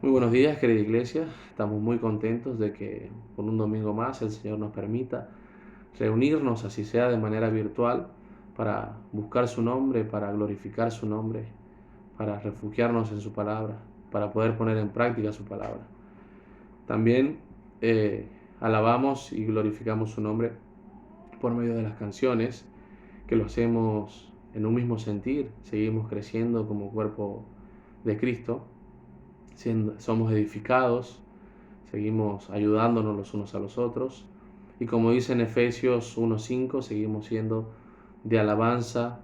Muy buenos días, querida iglesia. Estamos muy contentos de que por un domingo más el Señor nos permita reunirnos, así sea de manera virtual, para buscar su nombre, para glorificar su nombre, para refugiarnos en su palabra, para poder poner en práctica su palabra. También alabamos y glorificamos su nombre por medio de las canciones, que lo hacemos en un mismo sentir, seguimos creciendo como cuerpo de Cristo, somos edificados, seguimos ayudándonos los unos a los otros. Y como dice en Efesios 1:5, seguimos siendo de alabanza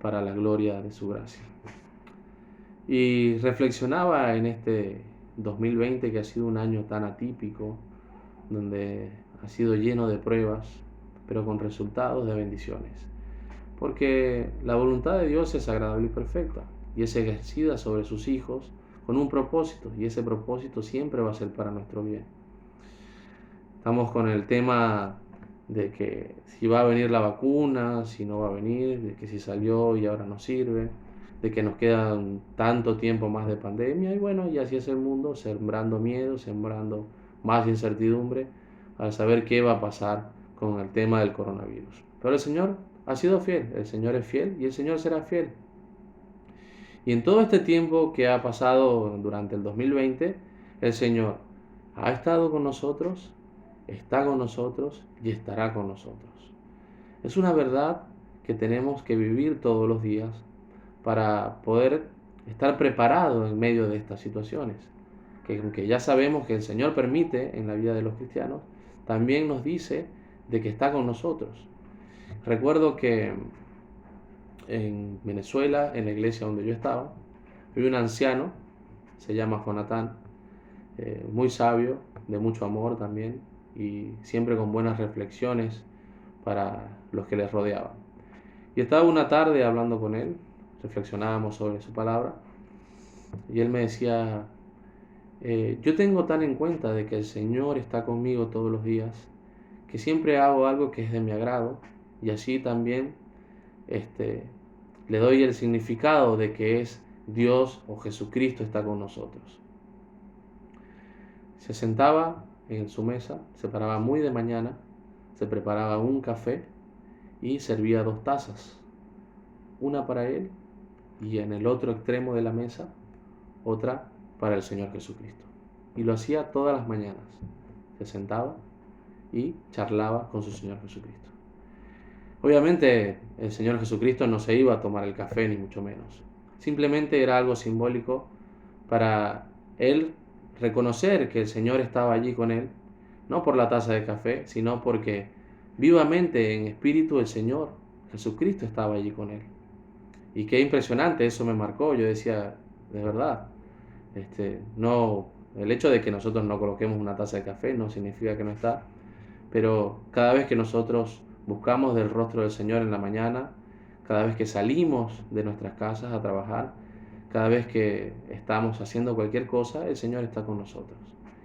para la gloria de su gracia. Y reflexionaba en este 2020, que ha sido un año tan atípico, donde ha sido lleno de pruebas, pero con resultados de bendiciones. Porque la voluntad de Dios es agradable y perfecta, y es ejercida sobre sus hijos con un propósito, y ese propósito siempre va a ser para nuestro bien. Estamos con el tema de que si va a venir la vacuna, si no va a venir, de que si salió y ahora no sirve, de que nos quedan tanto tiempo más de pandemia, y bueno, y así es el mundo, sembrando miedo, sembrando más incertidumbre al saber qué va a pasar con el tema del coronavirus. Pero el Señor ha sido fiel, el Señor es fiel y el Señor será fiel. Y en todo este tiempo que ha pasado durante el 2020, el Señor ha estado con nosotros, está con nosotros y estará con nosotros. Es una verdad que tenemos que vivir todos los días para poder estar preparados en medio de estas situaciones. Que aunque ya sabemos que el Señor permite en la vida de los cristianos, también nos dice de que está con nosotros. Recuerdo que en Venezuela, en la iglesia donde yo estaba, había un anciano, se llama Jonatán, muy sabio, de mucho amor también, y siempre con buenas reflexiones para los que les rodeaban. Y estaba una tarde hablando con él, reflexionábamos sobre su palabra, y él me decía, yo tengo tan en cuenta de que el Señor está conmigo todos los días, que siempre hago algo que es de mi agrado, y así también este, le doy el significado de que es Dios o Jesucristo está con nosotros. Se sentaba en su mesa, se paraba muy de mañana, se preparaba un café y servía 2 tazas, una para él y en el otro extremo de la mesa otra para el Señor Jesucristo. Y lo hacía todas las mañanas. Se sentaba y charlaba con su Señor Jesucristo. Obviamente el Señor Jesucristo no se iba a tomar el café ni mucho menos. Simplemente era algo simbólico para él reconocer que el Señor estaba allí con él, no por la taza de café, sino porque vivamente en espíritu el Señor Jesucristo estaba allí con él. Y qué impresionante, eso me marcó. Yo decía, de verdad, no, el hecho de que nosotros no coloquemos una taza de café no significa que no está, pero cada vez que nosotros buscamos del rostro del Señor en la mañana, cada vez que salimos de nuestras casas a trabajar, cada vez que estamos haciendo cualquier cosa, el Señor está con nosotros.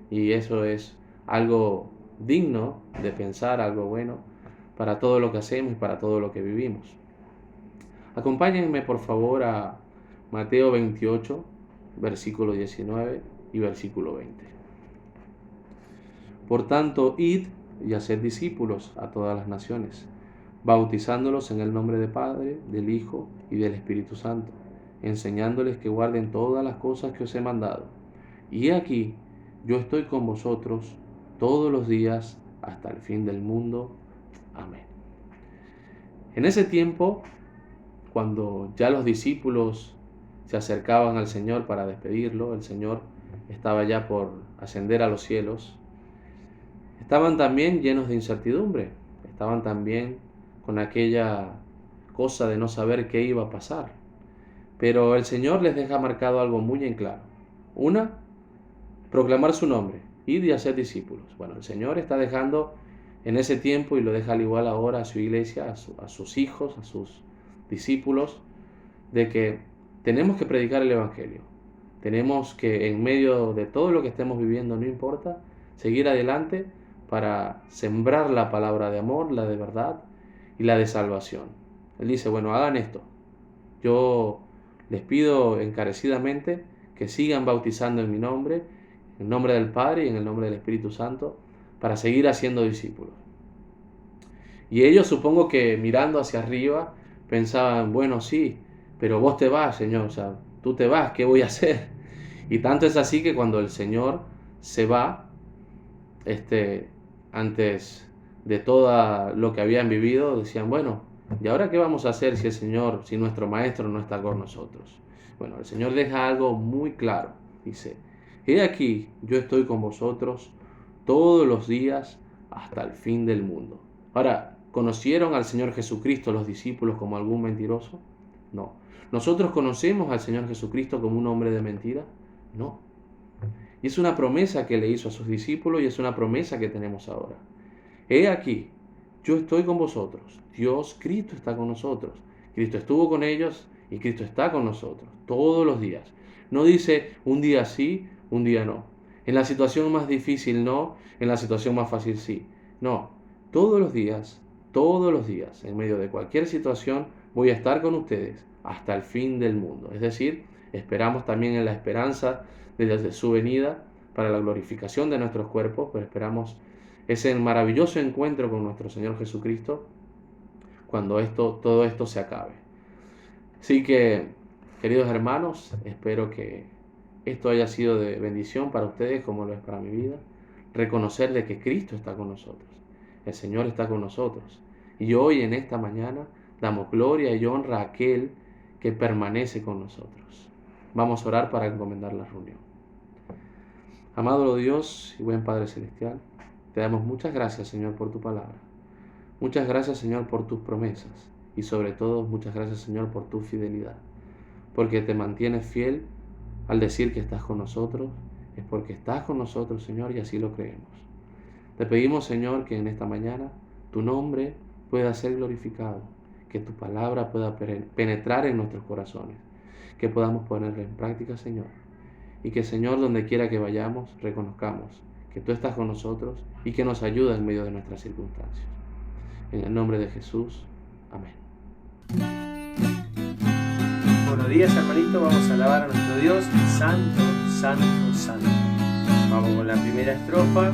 Y eso es algo digno de pensar, algo bueno para todo lo que hacemos y para todo lo que vivimos. Acompáñenme por favor a Mateo 28, versículo 19 y versículo 20. Por tanto, id y haced discípulos a todas las naciones, bautizándolos en el nombre del Padre, del Hijo y del Espíritu Santo, enseñándoles que guarden todas las cosas que os he mandado. Y he aquí, yo estoy con vosotros todos los días hasta el fin del mundo. Amén. En ese tiempo, cuando ya los discípulos se acercaban al Señor para despedirlo, el Señor estaba ya por ascender a los cielos. Estaban también llenos de incertidumbre, estaban también con aquella cosa de no saber qué iba a pasar. Pero el Señor les deja marcado algo muy en claro. Una, proclamar su nombre, id y hacer discípulos. Bueno, el Señor está dejando en ese tiempo, y lo deja al igual ahora a su iglesia, a sus hijos, a sus discípulos, de que tenemos que predicar el Evangelio. Tenemos que, en medio de todo lo que estemos viviendo, no importa, seguir adelante para sembrar la palabra de amor, la de verdad y la de salvación. Él dice, bueno, hagan esto. Yo les pido encarecidamente que sigan bautizando en mi nombre, en el nombre del Padre y en el nombre del Espíritu Santo, para seguir haciendo discípulos. Y ellos, supongo que mirando hacia arriba, pensaban, bueno, sí, pero vos te vas, Señor, o sea, tú te vas, ¿qué voy a hacer? Y tanto es así que cuando el Señor se va, antes de todo lo que habían vivido, decían, bueno, ¿y ahora qué vamos a hacer si el Señor, si nuestro Maestro no está con nosotros? Bueno, el Señor deja algo muy claro. Dice, he aquí, yo estoy con vosotros todos los días hasta el fin del mundo. Ahora, ¿conocieron al Señor Jesucristo los discípulos como algún mentiroso? No. ¿Nosotros conocemos al Señor Jesucristo como un hombre de mentira? No. Y es una promesa que le hizo a sus discípulos y es una promesa que tenemos ahora. He aquí, yo estoy con vosotros. Dios, Cristo está con nosotros. Cristo estuvo con ellos y Cristo está con nosotros todos los días. No dice un día sí, un día no. En la situación más difícil no, en la situación más fácil sí. No, todos los días, en medio de cualquier situación, voy a estar con ustedes hasta el fin del mundo. Es decir, esperamos también en la esperanza de su venida para la glorificación de nuestros cuerpos, pero esperamos ese maravilloso encuentro con nuestro Señor Jesucristo cuando todo esto se acabe. Así que, queridos hermanos, espero que esto haya sido de bendición para ustedes como lo es para mi vida. Reconocer de que Cristo está con nosotros, el Señor está con nosotros. Y hoy en esta mañana damos gloria y honra a aquel que permanece con nosotros. Vamos a orar para encomendar la reunión. Amado Dios y buen Padre Celestial, te damos muchas gracias, Señor, por tu palabra. Muchas gracias, Señor, por tus promesas. Y sobre todo, muchas gracias, Señor, por tu fidelidad. Porque te mantienes fiel al decir que estás con nosotros. Es porque estás con nosotros, Señor, y así lo creemos. Te pedimos, Señor, que en esta mañana tu nombre pueda ser glorificado. Que tu palabra pueda penetrar en nuestros corazones. Que podamos ponerla en práctica, Señor. Y que, Señor, donde quiera que vayamos, reconozcamos que tú estás con nosotros y que nos ayuda en medio de nuestras circunstancias. En el nombre de Jesús. Amén. Buenos días, hermanito. Vamos a alabar a nuestro Dios. Santo, santo, santo. Vamos con la primera estrofa.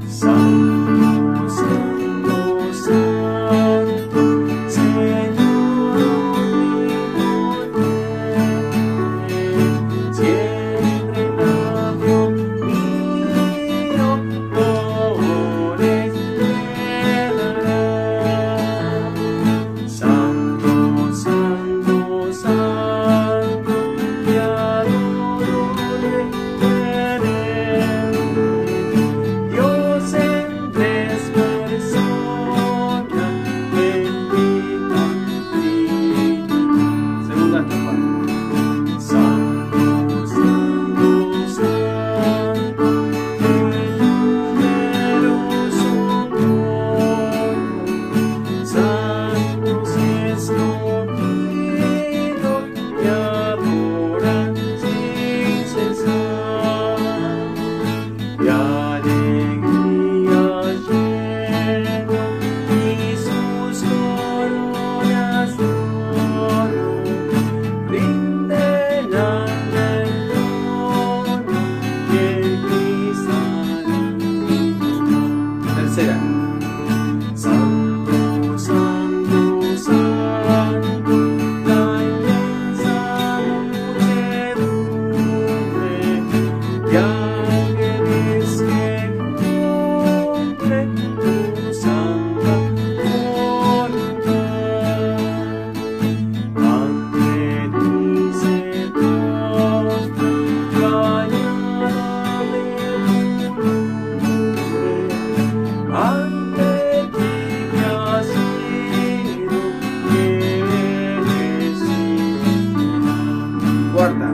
Santo, santo, santo, Señor omnipotente, siempre labio mío, flores te dará. Santo, santo, santo, te adoro eternamente. Dios en tres personas, bendita Trinidad. Segunda estrofa. Santo, santo, santo, el numeroso nombre. Santos escogidos que adoran sin cesar. De alegría lleno y sus coronas de oro rinden al del trono y el cristalino. Tercera. Santo, santo, santo, la inmensa muchedumbre de ángeles que cumplen tu santa voluntad. Ante ti se postran bañada de tu nombre. Ante ti me ha sido bendecida. Cuarta.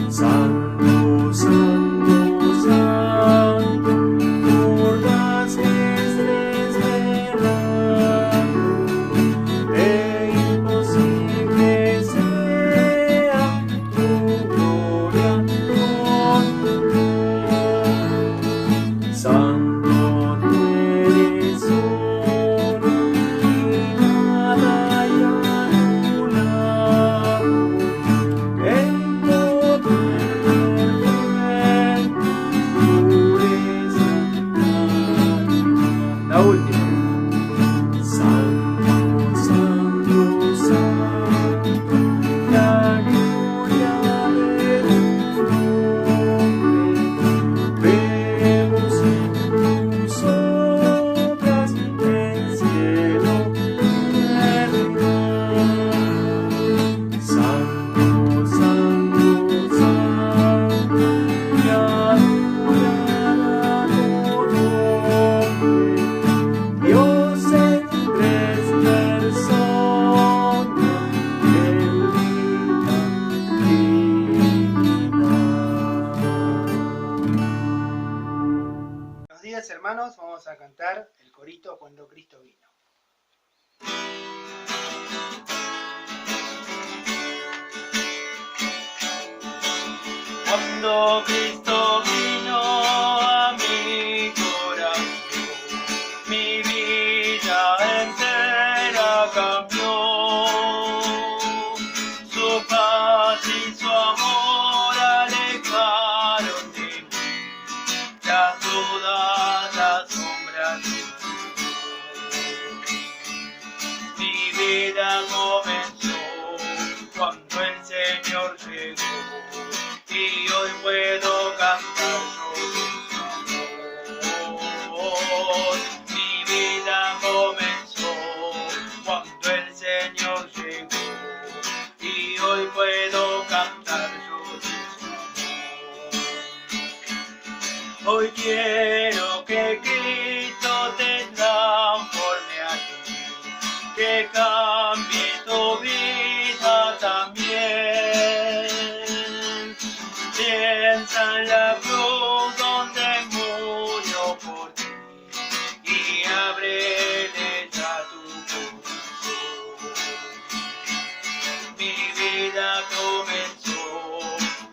Santo, santo, días, hermanos. Vamos a cantar el corito Cuando Cristo vino. Cuando Cristo vino a mi corazón, mi vida entera cambió. Su paz y su amor alejaron de mí todas las sombras. Mi vida comenzó cuando el Señor llegó. Y hoy puedo cantar sobre su amor. Mi vida comenzó cuando el Señor llegó. Y hoy puedo cantar sobre su amor. Hoy quiero que Cristo te transforme a ti, que cambie tu vida también. Piensa en la cruz donde murió por ti y ábrele ya tu corazón. Mi vida comenzó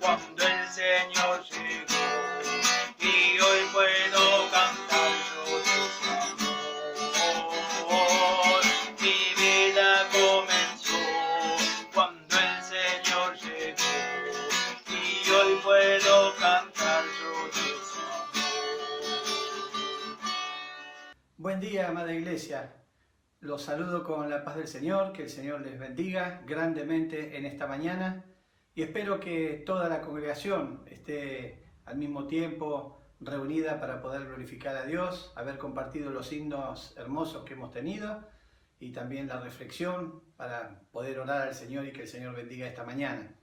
cuando el Señor llegó y hoy puedo cantar sobre su amor. Mi vida comenzó cuando el Señor llegó. Hoy puedo cantar sobre su amor. Buen día, amada iglesia. Los saludo con la paz del Señor, que el Señor les bendiga grandemente en esta mañana y espero que toda la congregación esté al mismo tiempo reunida para poder glorificar a Dios, haber compartido los himnos hermosos que hemos tenido y también la reflexión para poder orar al Señor y que el Señor bendiga esta mañana.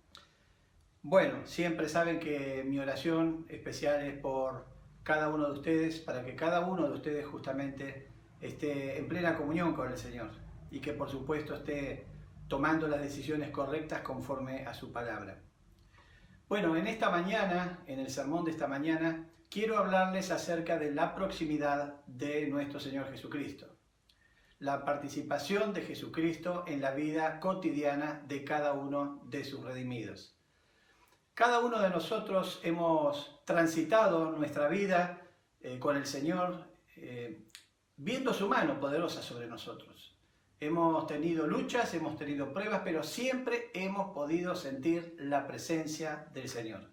Bueno, siempre saben que mi oración especial es por cada uno de ustedes, para que cada uno de ustedes justamente esté en plena comunión con el Señor y que por supuesto esté tomando las decisiones correctas conforme a su palabra. Bueno, en esta mañana, en el sermón de esta mañana, quiero hablarles acerca de la proximidad de nuestro Señor Jesucristo. La participación de Jesucristo en la vida cotidiana de cada uno de sus redimidos. Cada uno de nosotros hemos transitado nuestra vida con el Señor viendo su mano poderosa sobre nosotros. Hemos tenido luchas, hemos tenido pruebas, pero siempre hemos podido sentir la presencia del Señor.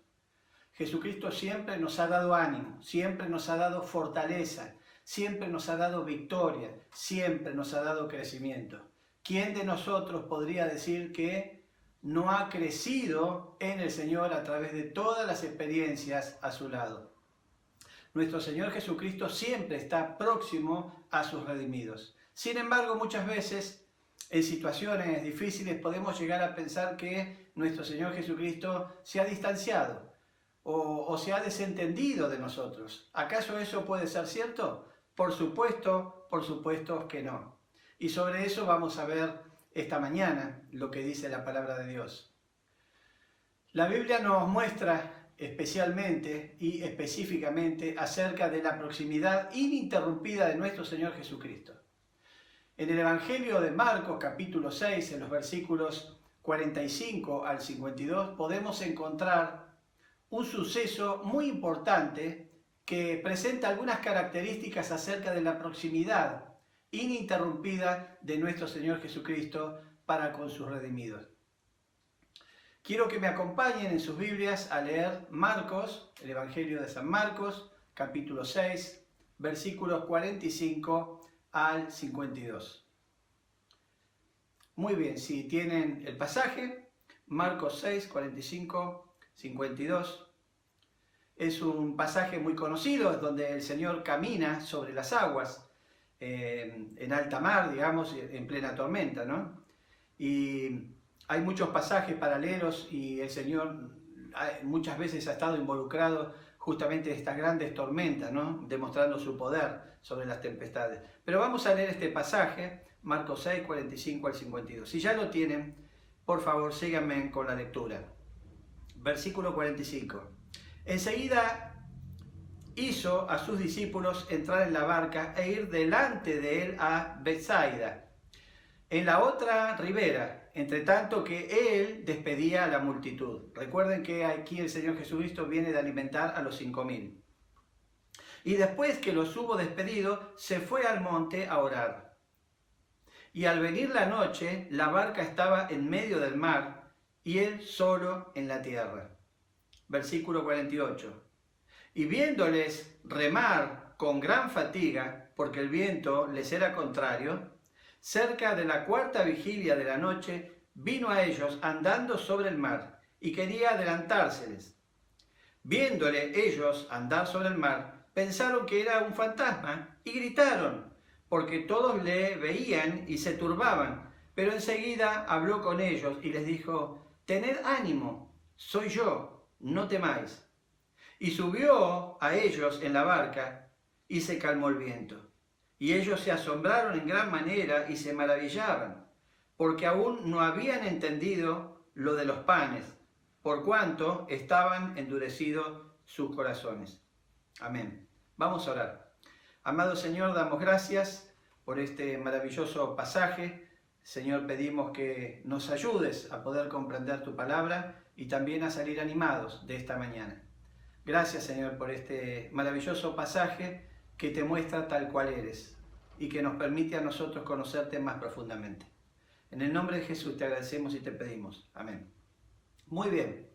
Jesucristo siempre nos ha dado ánimo, siempre nos ha dado fortaleza, siempre nos ha dado victoria, siempre nos ha dado crecimiento. ¿Quién de nosotros podría decir que no ha crecido en el Señor a través de todas las experiencias a su lado? Nuestro Señor Jesucristo siempre está próximo a sus redimidos. Sin embargo, muchas veces en situaciones difíciles podemos llegar a pensar que nuestro Señor Jesucristo se ha distanciado o se ha desentendido de nosotros. ¿Acaso eso puede ser cierto? Por supuesto que no. Y sobre eso vamos a ver esta mañana lo que dice la palabra de Dios. La Biblia nos muestra especialmente y específicamente acerca de la proximidad ininterrumpida de nuestro Señor Jesucristo. En el Evangelio de Marcos, capítulo 6, en los versículos 45 al 52, podemos encontrar un suceso muy importante que presenta algunas características acerca de la proximidad ininterrumpida de nuestro Señor Jesucristo para con sus redimidos. Quiero que me acompañen en sus Biblias a leer Marcos, el Evangelio de San Marcos, capítulo 6, versículos 45 al 52. Muy bien, si tienen el pasaje, Marcos 6, 45, 52. Es un pasaje muy conocido, es donde el Señor camina sobre las aguas, en alta mar, digamos, en plena tormenta, ¿no? Y hay muchos pasajes paralelos y el Señor muchas veces ha estado involucrado justamente en estas grandes tormentas, ¿no? Demostrando su poder sobre las tempestades. Pero vamos a leer este pasaje, Marcos 6, 45 al 52. Si ya lo tienen, por favor, síganme con la lectura. Versículo 45. Enseguida hizo a sus discípulos entrar en la barca e ir delante de él a Betsaida, en la otra ribera, entre tanto que él despedía a la multitud. Recuerden que aquí el Señor Jesucristo viene de alimentar a los 5.000. Y después que los hubo despedido, se fue al monte a orar. Y al venir la noche, la barca estaba en medio del mar y él solo en la tierra. Versículo 48. Y viéndoles remar con gran fatiga, porque el viento les era contrario, cerca de la 4ª vigilia de la noche, vino a ellos andando sobre el mar y quería adelantárseles. Viéndole ellos andar sobre el mar, pensaron que era un fantasma y gritaron, porque todos le veían y se turbaban. Pero enseguida habló con ellos y les dijo: «Tened ánimo, soy yo, no temáis». Y subió a ellos en la barca y se calmó el viento. Y ellos se asombraron en gran manera y se maravillaban, porque aún no habían entendido lo de los panes, por cuanto estaban endurecidos sus corazones. Amén. Vamos a orar. Amado Señor, damos gracias por este maravilloso pasaje. Señor, pedimos que nos ayudes a poder comprender tu palabra y también a salir animados de esta mañana. Gracias, Señor, por este maravilloso pasaje que te muestra tal cual eres y que nos permite a nosotros conocerte más profundamente. En el nombre de Jesús te agradecemos y te pedimos. Amén. Muy bien.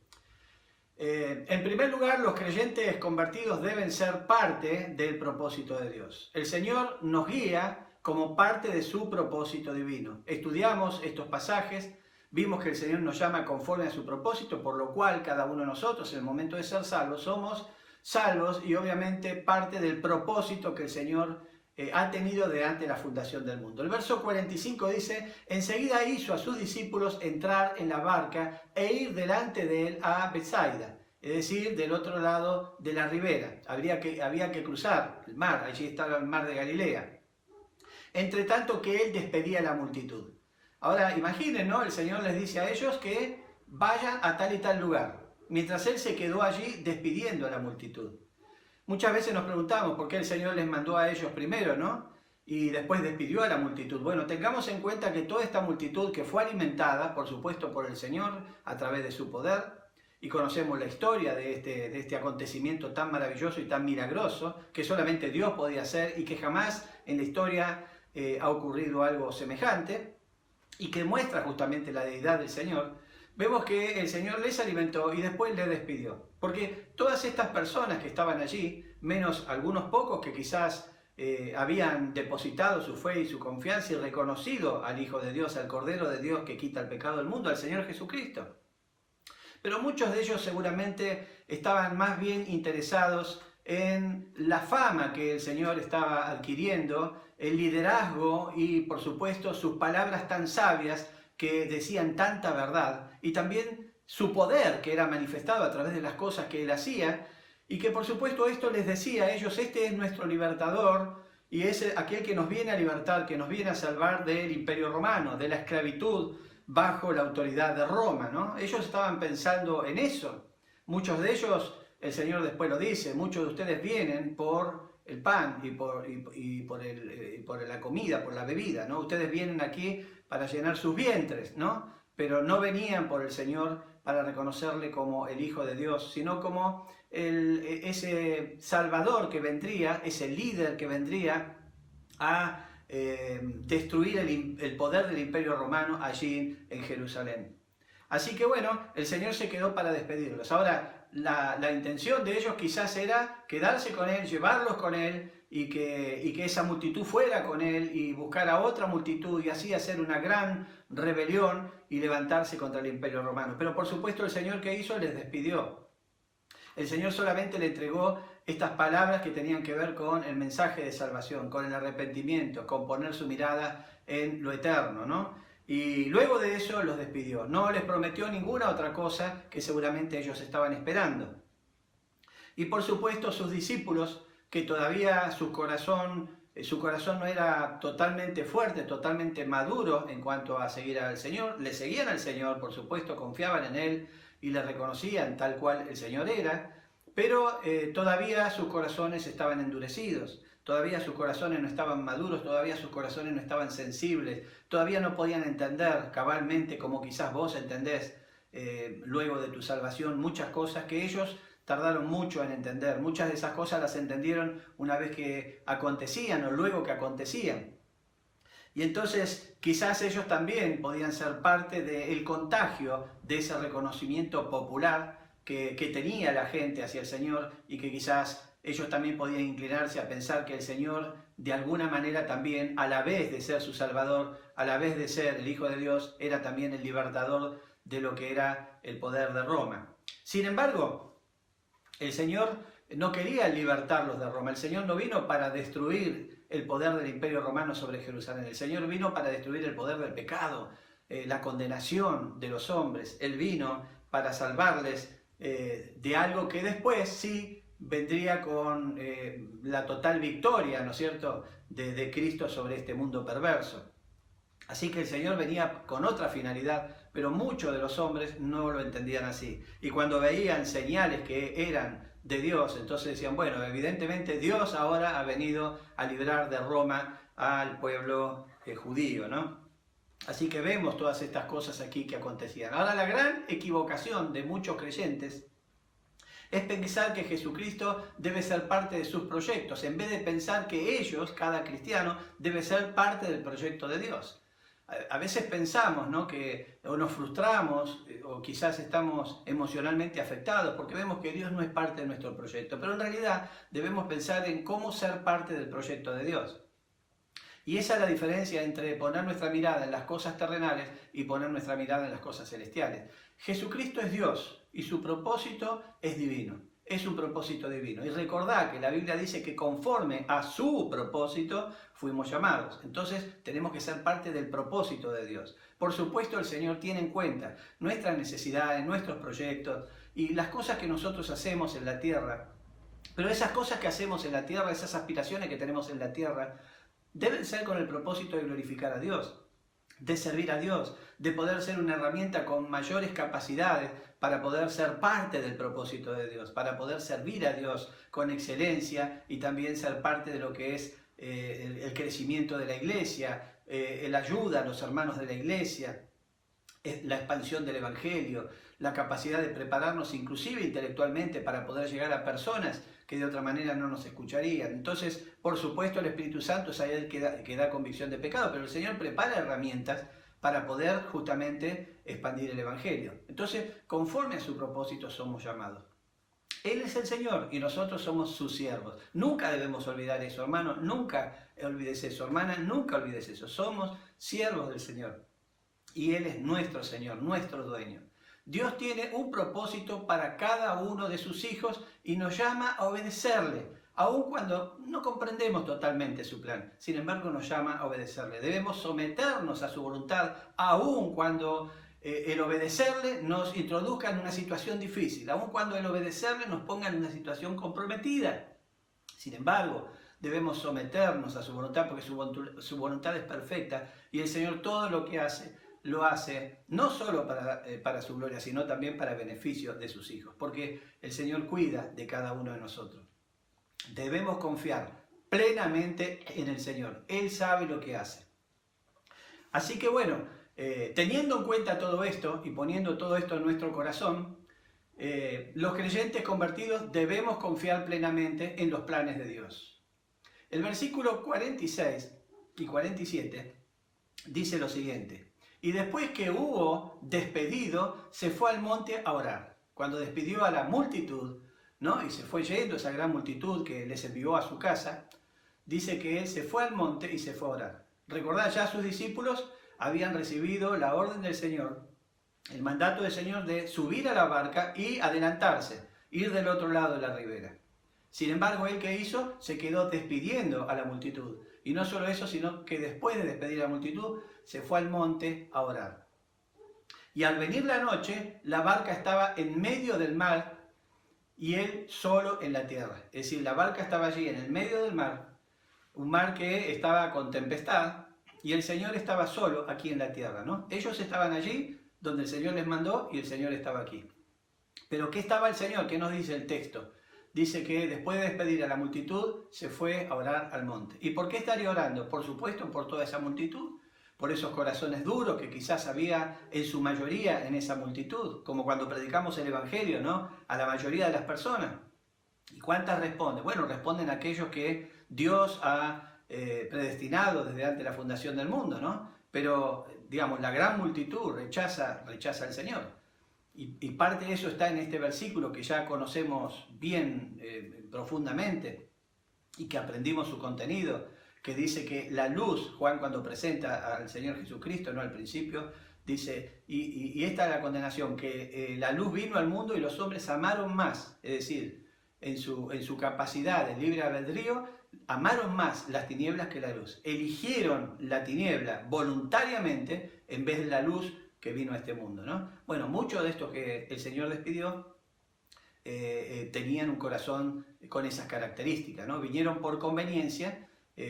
En primer lugar, los creyentes convertidos deben ser parte del propósito de Dios. El Señor nos guía como parte de su propósito divino. Estudiamos estos pasajes, vimos que el Señor nos llama conforme a su propósito, por lo cual cada uno de nosotros en el momento de ser salvos somos salvos y obviamente parte del propósito que el Señor ha tenido delante de la fundación del mundo. El verso 45 dice: enseguida hizo a sus discípulos entrar en la barca e ir delante de él a Betsaida, es decir, del otro lado de la ribera. Había que cruzar el mar, allí estaba el mar de Galilea. Entre tanto que él despedía a la multitud. Ahora imaginen, ¿no? El Señor les dice a ellos que vayan a tal y tal lugar, mientras él se quedó allí despidiendo a la multitud. Muchas veces nos preguntamos por qué el Señor les mandó a ellos primero, ¿no? Y después despidió a la multitud. Bueno, tengamos en cuenta que toda esta multitud que fue alimentada, por supuesto, por el Señor a través de su poder, y conocemos la historia de este acontecimiento tan maravilloso y tan milagroso, que solamente Dios podía hacer y que jamás en la historia ha ocurrido algo semejante, y que muestra justamente la deidad del Señor. Vemos que el Señor les alimentó y después les despidió. Porque todas estas personas que estaban allí, menos algunos pocos que quizás habían depositado su fe y su confianza y reconocido al Hijo de Dios, al Cordero de Dios que quita el pecado del mundo, al Señor Jesucristo. Pero muchos de ellos seguramente estaban más bien interesados en la fama que el Señor estaba adquiriendo, el liderazgo y por supuesto sus palabras tan sabias que decían tanta verdad, y también su poder que era manifestado a través de las cosas que él hacía, y que por supuesto esto les decía a ellos: este es nuestro libertador, y es aquel que nos viene a libertar, que nos viene a salvar del Imperio Romano, de la esclavitud bajo la autoridad de Roma, ¿no? Ellos estaban pensando en eso. Muchos de ellos, el Señor después lo dice, muchos de ustedes vienen por el pan y por la comida, por la bebida, ¿no? Ustedes vienen aquí para llenar sus vientres, ¿no? Pero no venían por el Señor para reconocerle como el Hijo de Dios, sino como ese Salvador que vendría, ese líder que vendría a destruir el poder del Imperio Romano allí en Jerusalén. Así que bueno, el Señor se quedó para despedirlos. Ahora, la intención de ellos quizás era quedarse con él, llevarlos con él, y que esa multitud fuera con él y buscar a otra multitud y así hacer una gran rebelión y levantarse contra el Imperio Romano. Pero por supuesto el Señor, ¿qué hizo? Les despidió. El Señor solamente le entregó estas palabras que tenían que ver con el mensaje de salvación, con el arrepentimiento, con poner su mirada en lo eterno, ¿no? Y luego de eso los despidió. No les prometió ninguna otra cosa que seguramente ellos estaban esperando. Y por supuesto sus discípulos, que todavía su corazón no era totalmente fuerte, totalmente maduro en cuanto a seguir al Señor. Le seguían al Señor, por supuesto, confiaban en Él y le reconocían tal cual el Señor era, pero todavía sus corazones estaban endurecidos, todavía sus corazones no estaban maduros, todavía sus corazones no estaban sensibles, todavía no podían entender cabalmente como quizás vos entendés luego de tu salvación muchas cosas que ellos tardaron mucho en entender. Muchas de esas cosas las entendieron una vez que acontecían o luego que acontecían. Y entonces quizás ellos también podían ser parte del contagio de ese reconocimiento popular que tenía la gente hacia el Señor, y que quizás ellos también podían inclinarse a pensar que el Señor de alguna manera también, a la vez de ser su Salvador, a la vez de ser el Hijo de Dios, era también el libertador de lo que era el poder de Roma. Sin embargo, el Señor no quería libertarlos de Roma. El Señor no vino para destruir el poder del Imperio Romano sobre Jerusalén. El Señor vino para destruir el poder del pecado, la condenación de los hombres. Él vino para salvarles de algo que después sí vendría con la total victoria, ¿no es cierto?, de Cristo sobre este mundo perverso. Así que el Señor venía con otra finalidad, pero muchos de los hombres no lo entendían así. Y cuando veían señales que eran de Dios, entonces decían, bueno, evidentemente Dios ahora ha venido a librar de Roma al pueblo judío, ¿no? Así que vemos todas estas cosas aquí que acontecían. Ahora, la gran equivocación de muchos creyentes es pensar que Jesucristo debe ser parte de sus proyectos, en vez de pensar que ellos, cada cristiano, debe ser parte del proyecto de Dios. A veces pensamos, ¿no?, que o nos frustramos o quizás estamos emocionalmente afectados porque vemos que Dios no es parte de nuestro proyecto, pero en realidad debemos pensar en cómo ser parte del proyecto de Dios. Y esa es la diferencia entre poner nuestra mirada en las cosas terrenales y poner nuestra mirada en las cosas celestiales. Jesucristo es Dios y su propósito es divino. Es un propósito divino. Y recordad que la Biblia dice que conforme a su propósito fuimos llamados. Entonces tenemos que ser parte del propósito de Dios. Por supuesto, el Señor tiene en cuenta nuestras necesidades, nuestros proyectos y las cosas que nosotros hacemos en la tierra. Pero esas cosas que hacemos en la tierra, esas aspiraciones que tenemos en la tierra, deben ser con el propósito de glorificar a Dios, de servir a Dios, de poder ser una herramienta con mayores capacidades para poder ser parte del propósito de Dios, para poder servir a Dios con excelencia y también ser parte de lo que es el crecimiento de la iglesia, la ayuda a los hermanos de la iglesia, la expansión del Evangelio, la capacidad de prepararnos inclusive intelectualmente para poder llegar a personas que de otra manera no nos escucharían. Entonces, por supuesto, el Espíritu Santo es ahí el que da convicción de pecado, pero el Señor prepara herramientas para poder justamente expandir el Evangelio. Entonces, conforme a su propósito somos llamados. Él es el Señor y nosotros somos sus siervos. Nunca debemos olvidar eso, hermano, nunca olvides eso, hermana, nunca olvides eso. Somos siervos del Señor y Él es nuestro Señor, nuestro dueño. Dios tiene un propósito para cada uno de sus hijos y nos llama a obedecerle, aun cuando no comprendemos totalmente su plan. Sin embargo, nos llama a obedecerle. Debemos someternos a su voluntad, aun cuando el obedecerle nos introduzca en una situación difícil, aun cuando el obedecerle nos ponga en una situación comprometida. Sin embargo, debemos someternos a su voluntad porque su voluntad es perfecta y el Señor todo lo que hace lo hace no solo para su gloria, sino también para beneficio de sus hijos, porque el Señor cuida de cada uno de nosotros. Debemos confiar plenamente en el Señor. Él sabe lo que hace. Así que bueno, teniendo en cuenta todo esto y poniendo todo esto en nuestro corazón, los creyentes convertidos debemos confiar plenamente en los planes de Dios. El versículo 46 y 47 dice lo siguiente: y después que hubo despedido, se fue al monte a orar. Cuando despidió a la multitud, ¿no?, y se fue yendo esa gran multitud que les envió a su casa, dice que él se fue al monte y se fue a orar. Recordad, ya sus discípulos habían recibido la orden del Señor, el mandato del Señor de subir a la barca y adelantarse, ir del otro lado de la ribera. Sin embargo, él, ¿qué hizo? Se quedó despidiendo a la multitud. Y no solo eso, sino que después de despedir a la multitud, se fue al monte a orar. Y al venir la noche, la barca estaba en medio del mar y él solo en la tierra. Es decir, la barca estaba allí en el medio del mar, un mar que estaba con tempestad, y el Señor estaba solo aquí en la tierra, ¿no? Ellos estaban allí donde el Señor les mandó y el Señor estaba aquí. Pero ¿qué estaba el Señor? ¿Qué nos dice el texto? dice que después de despedir a la multitud, se fue a orar al monte. ¿Y por qué estaría orando? Por supuesto, por toda esa multitud, por esos corazones duros que quizás había en su mayoría en esa multitud, como cuando predicamos el Evangelio, ¿no? A la mayoría de las personas. ¿Y cuántas responden? Bueno, responden aquellos que Dios ha predestinado desde antes de la fundación del mundo, ¿no? Pero, digamos, la gran multitud rechaza al Señor. Y parte de eso está en este versículo que ya conocemos bien profundamente y que aprendimos su contenido, que dice que la luz, Juan cuando presenta al Señor Jesucristo, ¿no? Al principio, dice, y esta es la condenación, que la luz vino al mundo y los hombres amaron más, es decir, en su capacidad de libre albedrío, amaron más las tinieblas que la luz. Eligieron la tiniebla voluntariamente en vez de la luz que vino a este mundo, ¿no? Bueno, muchos de estos que el Señor despidió tenían un corazón con esas características, ¿no? Vinieron por conveniencia,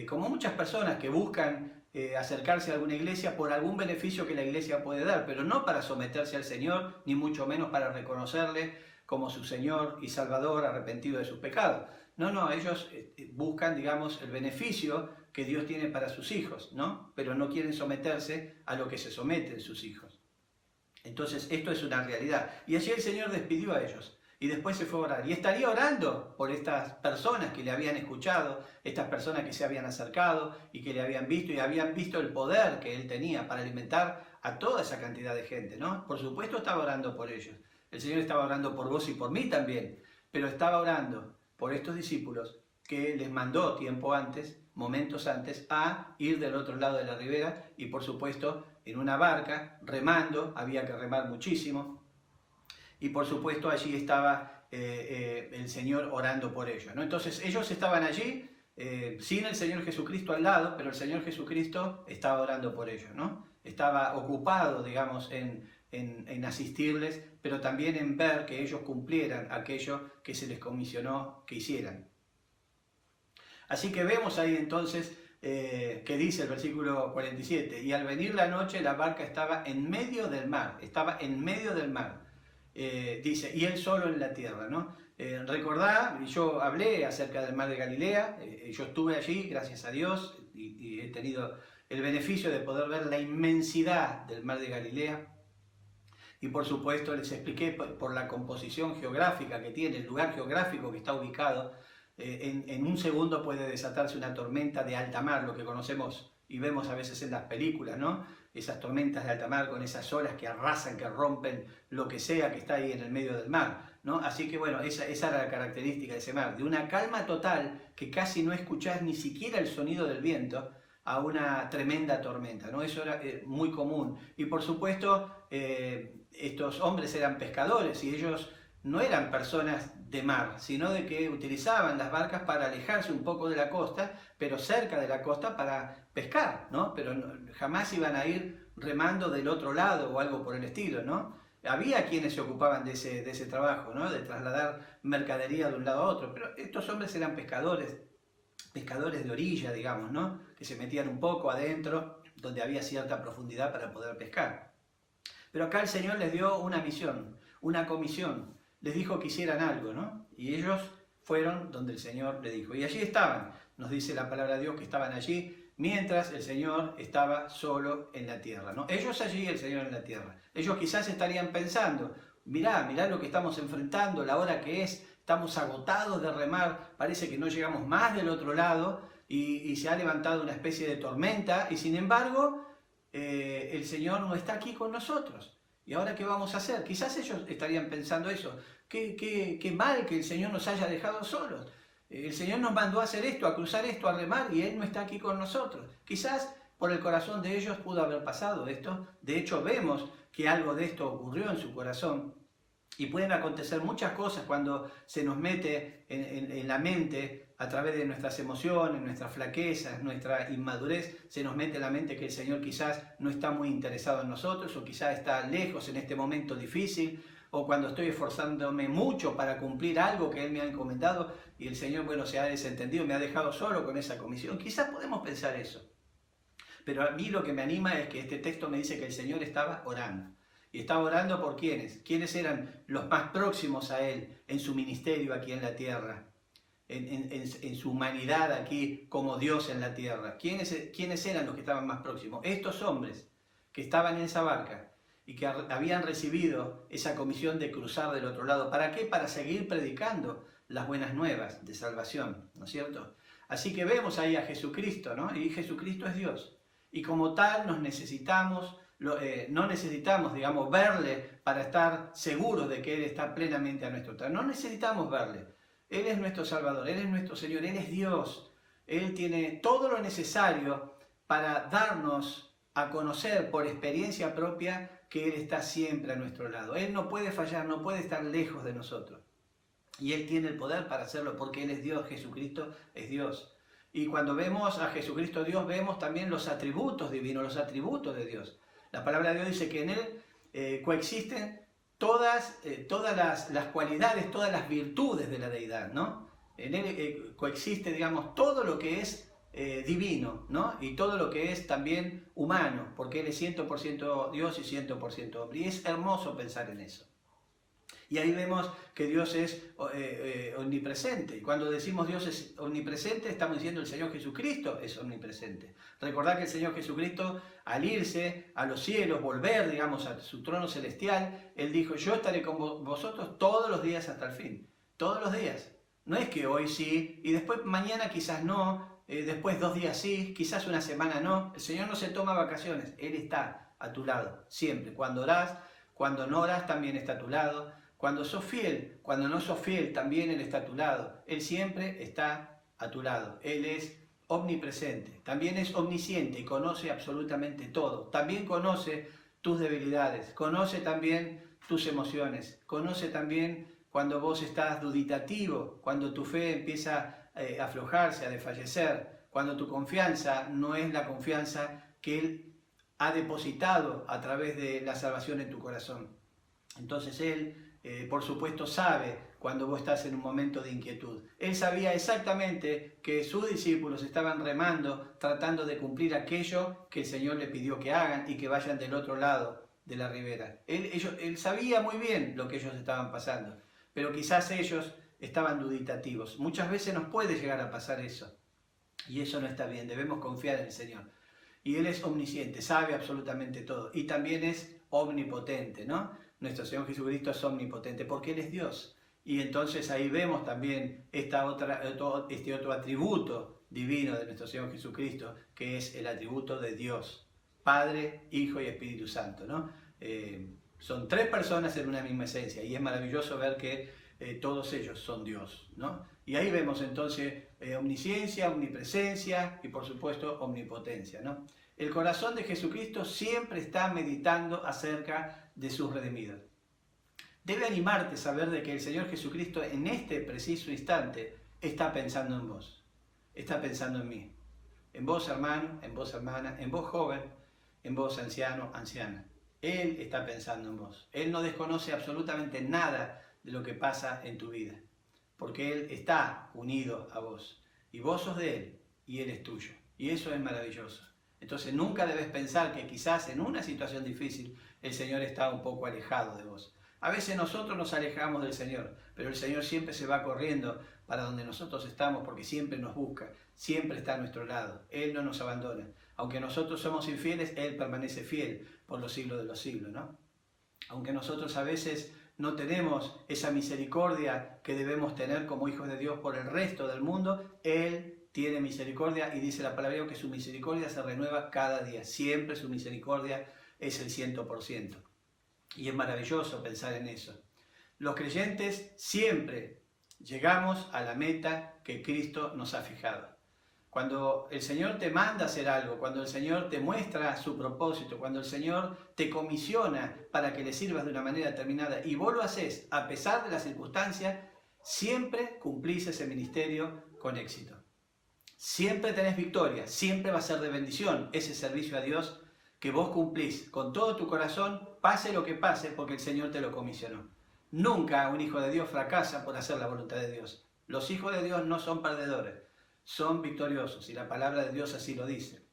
como muchas personas que buscan acercarse a alguna iglesia por algún beneficio que la iglesia puede dar, pero no para someterse al Señor, ni mucho menos para reconocerle como su Señor y Salvador arrepentido de sus pecados. No, ellos buscan, digamos, el beneficio que Dios tiene para sus hijos, ¿no? Pero no quieren someterse a lo que se someten sus hijos. Entonces, esto es una realidad. Y allí el Señor despidió a ellos y después se fue a orar. Y estaría orando por estas personas que le habían escuchado, estas personas que se habían acercado y que le habían visto y habían visto el poder que Él tenía para alimentar a toda esa cantidad de gente, ¿no? Por supuesto estaba orando por ellos. El Señor estaba orando por vos y por mí también, pero estaba orando por estos discípulos que les mandó tiempo antes, momentos antes, a ir del otro lado de la ribera y por supuesto en una barca, remando, había que remar muchísimo, y por supuesto allí estaba el Señor orando por ellos, ¿no? Entonces ellos estaban allí sin el Señor Jesucristo al lado, pero el Señor Jesucristo estaba orando por ellos, ¿no? Estaba ocupado, digamos, en asistirles, pero también en ver que ellos cumplieran aquello que se les comisionó que hicieran. Así que vemos ahí entonces que dice el versículo 47, y al venir la noche la barca estaba en medio del mar, dice, y él solo en la tierra, ¿no? Recordá, yo hablé acerca del mar de Galilea, yo estuve allí, gracias a Dios, y he tenido el beneficio de poder ver la inmensidad del mar de Galilea. Y por supuesto les expliqué por la composición geográfica que tiene, el lugar geográfico que está ubicado, en un segundo puede desatarse una tormenta de alta mar, lo que conocemos y vemos a veces en las películas, ¿no? Esas tormentas de alta mar con esas olas que arrasan, que rompen lo que sea que está ahí en el medio del mar, ¿no? Así que bueno, esa era la característica de ese mar, de una calma total que casi no escuchás ni siquiera el sonido del viento, a una tremenda tormenta, ¿no? Eso era muy común. Y por supuesto, estos hombres eran pescadores y ellos no eran personas de mar, sino de que utilizaban las barcas para alejarse un poco de la costa, pero cerca de la costa para pescar, ¿no? Pero jamás iban a ir remando del otro lado o algo por el estilo, ¿no? Había quienes se ocupaban de ese trabajo, ¿no? De trasladar mercadería de un lado a otro, pero estos hombres eran pescadores de orilla, digamos, ¿no? Que se metían un poco adentro, donde había cierta profundidad para poder pescar. Pero acá el Señor les dio una misión, una comisión, les dijo que hicieran algo, ¿no? Y ellos fueron donde el Señor les dijo. Y allí estaban, nos dice la palabra de Dios que estaban allí, mientras el Señor estaba solo en la tierra, ¿no? Ellos allí, el Señor en la tierra. Ellos quizás estarían pensando, mirá lo que estamos enfrentando, la hora que es, estamos agotados de remar, parece que no llegamos más del otro lado y se ha levantado una especie de tormenta y sin embargo el Señor no está aquí con nosotros. ¿Y ahora qué vamos a hacer? Quizás ellos estarían pensando eso. Qué mal que el Señor nos haya dejado solos. El Señor nos mandó a hacer esto, a cruzar esto, a remar y Él no está aquí con nosotros. Quizás por el corazón de ellos pudo haber pasado esto. De hecho vemos que algo de esto ocurrió en su corazón. Y pueden acontecer muchas cosas cuando se nos mete en la mente, a través de nuestras emociones, nuestras flaquezas, nuestra inmadurez, se nos mete en la mente que el Señor quizás no está muy interesado en nosotros, o quizás está lejos en este momento difícil, o cuando estoy esforzándome mucho para cumplir algo que Él me ha encomendado, y el Señor, bueno, se ha desentendido, me ha dejado solo con esa comisión. Quizás podemos pensar eso. Pero a mí lo que me anima es que este texto me dice que el Señor estaba orando. Y estaba orando por ¿quiénes? ¿Quiénes eran los más próximos a Él en su ministerio aquí en la tierra? En su humanidad aquí como Dios en la tierra. ¿Quiénes eran los que estaban más próximos? Estos hombres que estaban en esa barca y que habían recibido esa comisión de cruzar del otro lado. ¿Para qué? Para seguir predicando las buenas nuevas de salvación, ¿no es cierto? Así que vemos ahí a Jesucristo, ¿no? Y Jesucristo es Dios. Y como tal nos necesitamos, no necesitamos, digamos, verle para estar seguros de que Él está plenamente a nuestro lado. No necesitamos verle. Él es nuestro Salvador, Él es nuestro Señor, Él es Dios. Él tiene todo lo necesario para darnos a conocer por experiencia propia que Él está siempre a nuestro lado. Él no puede fallar, no puede estar lejos de nosotros. Y Él tiene el poder para hacerlo porque Él es Dios, Jesucristo es Dios. Y cuando vemos a Jesucristo Dios, vemos también los atributos divinos, los atributos de Dios. La palabra de Dios dice que en Él coexisten todas las cualidades, todas las virtudes de la deidad, ¿no? En Él coexiste, digamos, todo lo que es divino, ¿no? Y todo lo que es también humano, porque Él es 100% Dios y 100% hombre. Y es hermoso pensar en eso. Y ahí vemos que Dios es omnipresente. Y cuando decimos Dios es omnipresente, estamos diciendo el Señor Jesucristo es omnipresente. Recordad que el Señor Jesucristo, al irse a los cielos, volver, digamos, a su trono celestial, Él dijo, yo estaré con vosotros todos los días hasta el fin. Todos los días. No es que hoy sí, y después mañana quizás no, después 2 días sí, quizás una semana no. El Señor no se toma vacaciones, Él está a tu lado, siempre. Cuando orás, cuando no orás, también está a tu lado. Cuando sos fiel, cuando no sos fiel, también Él está a tu lado. Él siempre está a tu lado. Él es omnipresente. También es omnisciente y conoce absolutamente todo. También conoce tus debilidades. Conoce también tus emociones. Conoce también cuando vos estás duditativo, cuando tu fe empieza a aflojarse, a desfallecer. Cuando tu confianza no es la confianza que Él ha depositado a través de la salvación en tu corazón. Entonces Él... por supuesto sabe cuando vos estás en un momento de inquietud. Él sabía exactamente que sus discípulos estaban remando, tratando de cumplir aquello que el Señor le pidió que hagan y que vayan del otro lado de la ribera. Él sabía muy bien lo que ellos estaban pasando, pero quizás ellos estaban duditativos. Muchas veces nos puede llegar a pasar eso, y eso no está bien. Debemos confiar en el Señor. Y Él es omnisciente, sabe absolutamente todo, y también es omnipotente, ¿no? Nuestro Señor Jesucristo es omnipotente porque Él es Dios. Y entonces ahí vemos también este otro atributo divino de nuestro Señor Jesucristo, que es el atributo de Dios, Padre, Hijo y Espíritu Santo, ¿no? Son 3 personas en una misma esencia y es maravilloso ver que todos ellos son Dios, ¿no? Y ahí vemos entonces omnisciencia, omnipresencia y por supuesto omnipotencia, ¿no? El corazón de Jesucristo siempre está meditando acerca de sus redimidos. Debe animarte a saber de que el Señor Jesucristo en este preciso instante está pensando en vos, está pensando en mí, en vos hermano, en vos hermana, en vos joven, en vos anciano, anciana. Él está pensando en vos. Él no desconoce absolutamente nada de lo que pasa en tu vida, porque Él está unido a vos y vos sos de Él y Él es tuyo. Y eso es maravilloso. Entonces nunca debes pensar que quizás en una situación difícil el Señor está un poco alejado de vos. A veces nosotros nos alejamos del Señor, pero el Señor siempre se va corriendo para donde nosotros estamos porque siempre nos busca, siempre está a nuestro lado. Él no nos abandona. Aunque nosotros somos infieles, Él permanece fiel por los siglos de los siglos, ¿no? Aunque nosotros a veces no tenemos esa misericordia que debemos tener como hijos de Dios por el resto del mundo, Él tiene misericordia y dice la palabra que su misericordia se renueva cada día. Siempre su misericordia es el 100%. Y es maravilloso pensar en eso. Los creyentes siempre llegamos a la meta que Cristo nos ha fijado. Cuando el Señor te manda a hacer algo, cuando el Señor te muestra su propósito, cuando el Señor te comisiona para que le sirvas de una manera determinada y vos lo haces a pesar de las circunstancias, siempre cumplís ese ministerio con éxito. Siempre tenés victoria, siempre va a ser de bendición ese servicio a Dios que vos cumplís con todo tu corazón, pase lo que pase, porque el Señor te lo comisionó. Nunca un hijo de Dios fracasa por hacer la voluntad de Dios. Los hijos de Dios no son perdedores, son victoriosos, y la palabra de Dios así lo dice.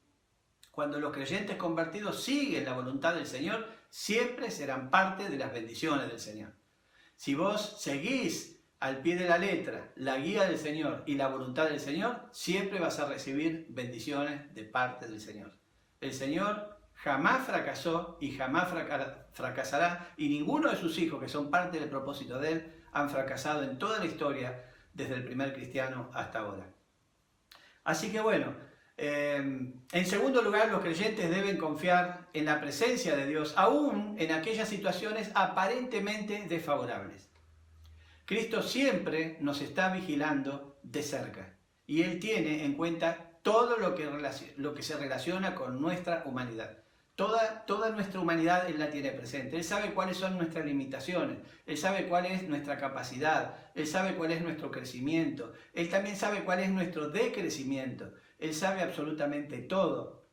cuando los creyentes convertidos siguen la voluntad del Señor, siempre serán parte de las bendiciones del Señor. Si vos seguís al pie de la letra la guía del Señor y la voluntad del Señor, siempre vas a recibir bendiciones de parte del Señor. El Señor jamás fracasó y jamás fracasará, y ninguno de sus hijos, que son parte del propósito de Él, han fracasado en toda la historia, desde el primer cristiano hasta ahora. Así que bueno, en segundo lugar, los creyentes deben confiar en la presencia de Dios, aún en aquellas situaciones aparentemente desfavorables. Cristo siempre nos está vigilando de cerca y Él tiene en cuenta todo lo que se relaciona con nuestra humanidad. Toda nuestra humanidad Él la tiene presente. Él sabe cuáles son nuestras limitaciones, Él sabe cuál es nuestra capacidad, Él sabe cuál es nuestro crecimiento, Él también sabe cuál es nuestro decrecimiento. Él sabe absolutamente todo,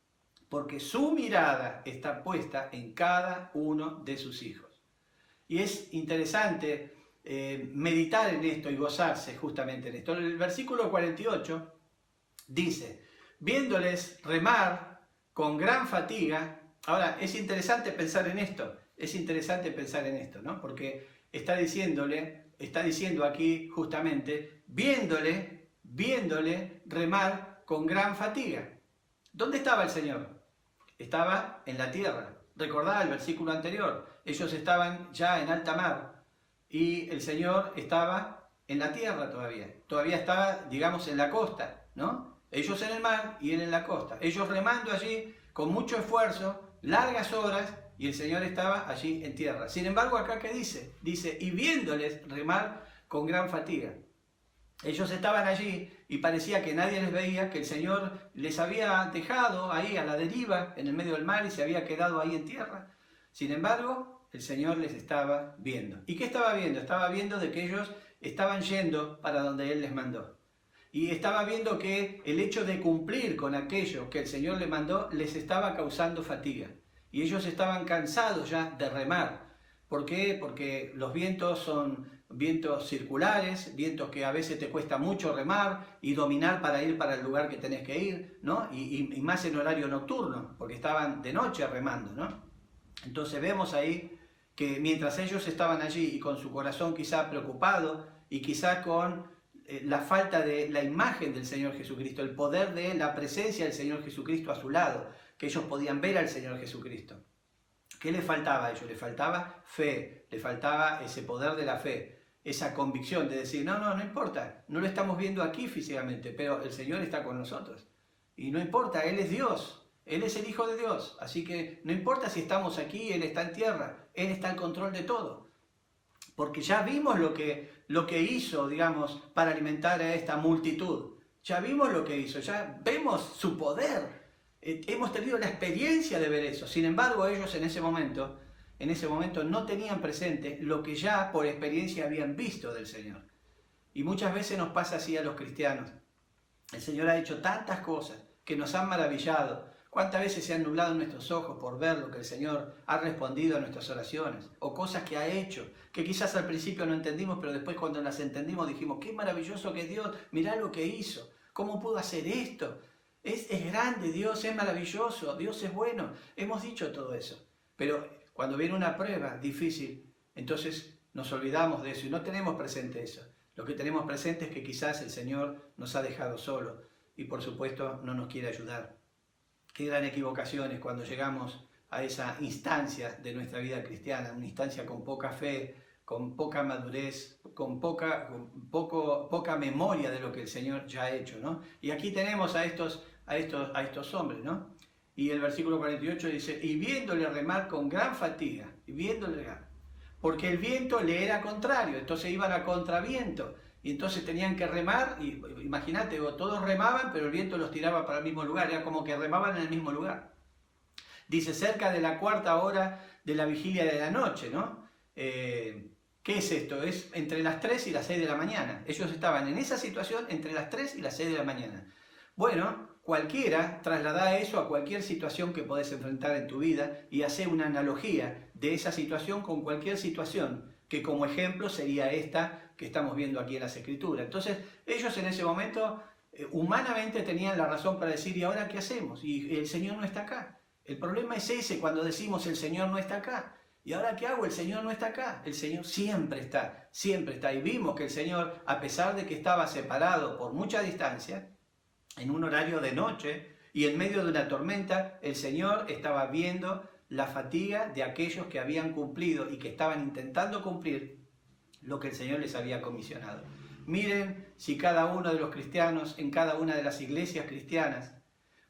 porque su mirada está puesta en cada uno de sus hijos. Y es interesante meditar en esto y gozarse justamente en esto. El versículo 48 dice, viéndoles remar con gran fatiga. Ahora, es interesante pensar en esto, ¿no? Porque está diciendo aquí justamente, viéndole remar con gran fatiga. ¿Dónde estaba el Señor? Estaba en la tierra. Recordá el versículo anterior, ellos estaban ya en alta mar y el Señor estaba en la tierra todavía estaba, digamos, en la costa, ¿no? Ellos en el mar y él en la costa, ellos remando allí con mucho esfuerzo, largas horas, y el Señor estaba allí en tierra. Sin embargo, acá ¿qué dice? Dice, y viéndoles remar con gran fatiga. Ellos estaban allí y parecía que nadie les veía, que el Señor les había dejado ahí a la deriva en el medio del mar y se había quedado ahí en tierra. Sin embargo, el Señor les estaba viendo. ¿Y qué estaba viendo? Estaba viendo de que ellos estaban yendo para donde Él les mandó. Y estaba viendo que el hecho de cumplir con aquello que el Señor les mandó les estaba causando fatiga. Y ellos estaban cansados ya de remar. ¿Por qué? Porque los vientos son vientos circulares, vientos que a veces te cuesta mucho remar y dominar para ir para el lugar que tenés que ir, ¿no? Y más en horario nocturno, porque estaban de noche remando, ¿no? Entonces vemos ahí que mientras ellos estaban allí y con su corazón quizá preocupado y quizá con la falta de la imagen del Señor Jesucristo, el poder de la presencia del Señor Jesucristo a su lado, que ellos podían ver al Señor Jesucristo. ¿Qué les faltaba a ellos? Les faltaba fe, les faltaba ese poder de la fe, esa convicción de decir, no importa, no lo estamos viendo aquí físicamente, pero el Señor está con nosotros. Y no importa, Él es Dios, Él es el Hijo de Dios, así que no importa si estamos aquí, Él está en tierra, Él está al control de todo. Porque ya vimos lo que hizo, digamos, para alimentar a esta multitud. Ya vimos lo que hizo, ya vemos su poder. Hemos tenido la experiencia de ver eso. Sin embargo, ellos en ese momento no tenían presente lo que ya por experiencia habían visto del Señor. Y muchas veces nos pasa así a los cristianos. El Señor ha hecho tantas cosas que nos han maravillado. ¿Cuántas veces se han nublado nuestros ojos por ver lo que el Señor ha respondido a nuestras oraciones? O cosas que ha hecho, que quizás al principio no entendimos, pero después cuando las entendimos dijimos, qué maravilloso que es Dios, mirá lo que hizo, cómo pudo hacer esto. Es grande Dios, es maravilloso, Dios es bueno. Hemos dicho todo eso. Pero cuando viene una prueba difícil, entonces nos olvidamos de eso y no tenemos presente eso. Lo que tenemos presente es que quizás el Señor nos ha dejado solo y por supuesto no nos quiere ayudar. Qué gran equivocación es cuando llegamos a esa instancia de nuestra vida cristiana, una instancia con poca fe, con poca madurez, con poca memoria de lo que el Señor ya ha hecho, ¿no? Y aquí tenemos a estos hombres, ¿no? Y el versículo 48 dice, y viéndole remar con gran fatiga, porque el viento le era contrario, entonces iban a contraviento, y entonces tenían que remar, y imagínate, todos remaban, pero el viento los tiraba para el mismo lugar, era como que remaban en el mismo lugar. Dice, cerca de la 4ª hora de la vigilia de la noche, ¿no? ¿Qué es esto? Es entre las 3 y las 6 de la mañana. Ellos estaban en esa situación entre las 3 y las 6 de la mañana. Bueno, cualquiera traslada eso a cualquier situación que podés enfrentar en tu vida y hace una analogía de esa situación con cualquier situación, que como ejemplo sería esta que estamos viendo aquí en las Escrituras. Entonces, ellos en ese momento humanamente tenían la razón para decir, ¿y ahora qué hacemos? Y el Señor no está acá. El problema es ese cuando decimos el Señor no está acá. ¿Y ahora qué hago? El Señor no está acá. El Señor siempre está, siempre está. Y vimos que el Señor, a pesar de que estaba separado por mucha distancia, en un horario de noche y en medio de una tormenta, el Señor estaba viendo la fatiga de aquellos que habían cumplido y que estaban intentando cumplir lo que el Señor les había comisionado. Miren si cada uno de los cristianos en cada una de las iglesias cristianas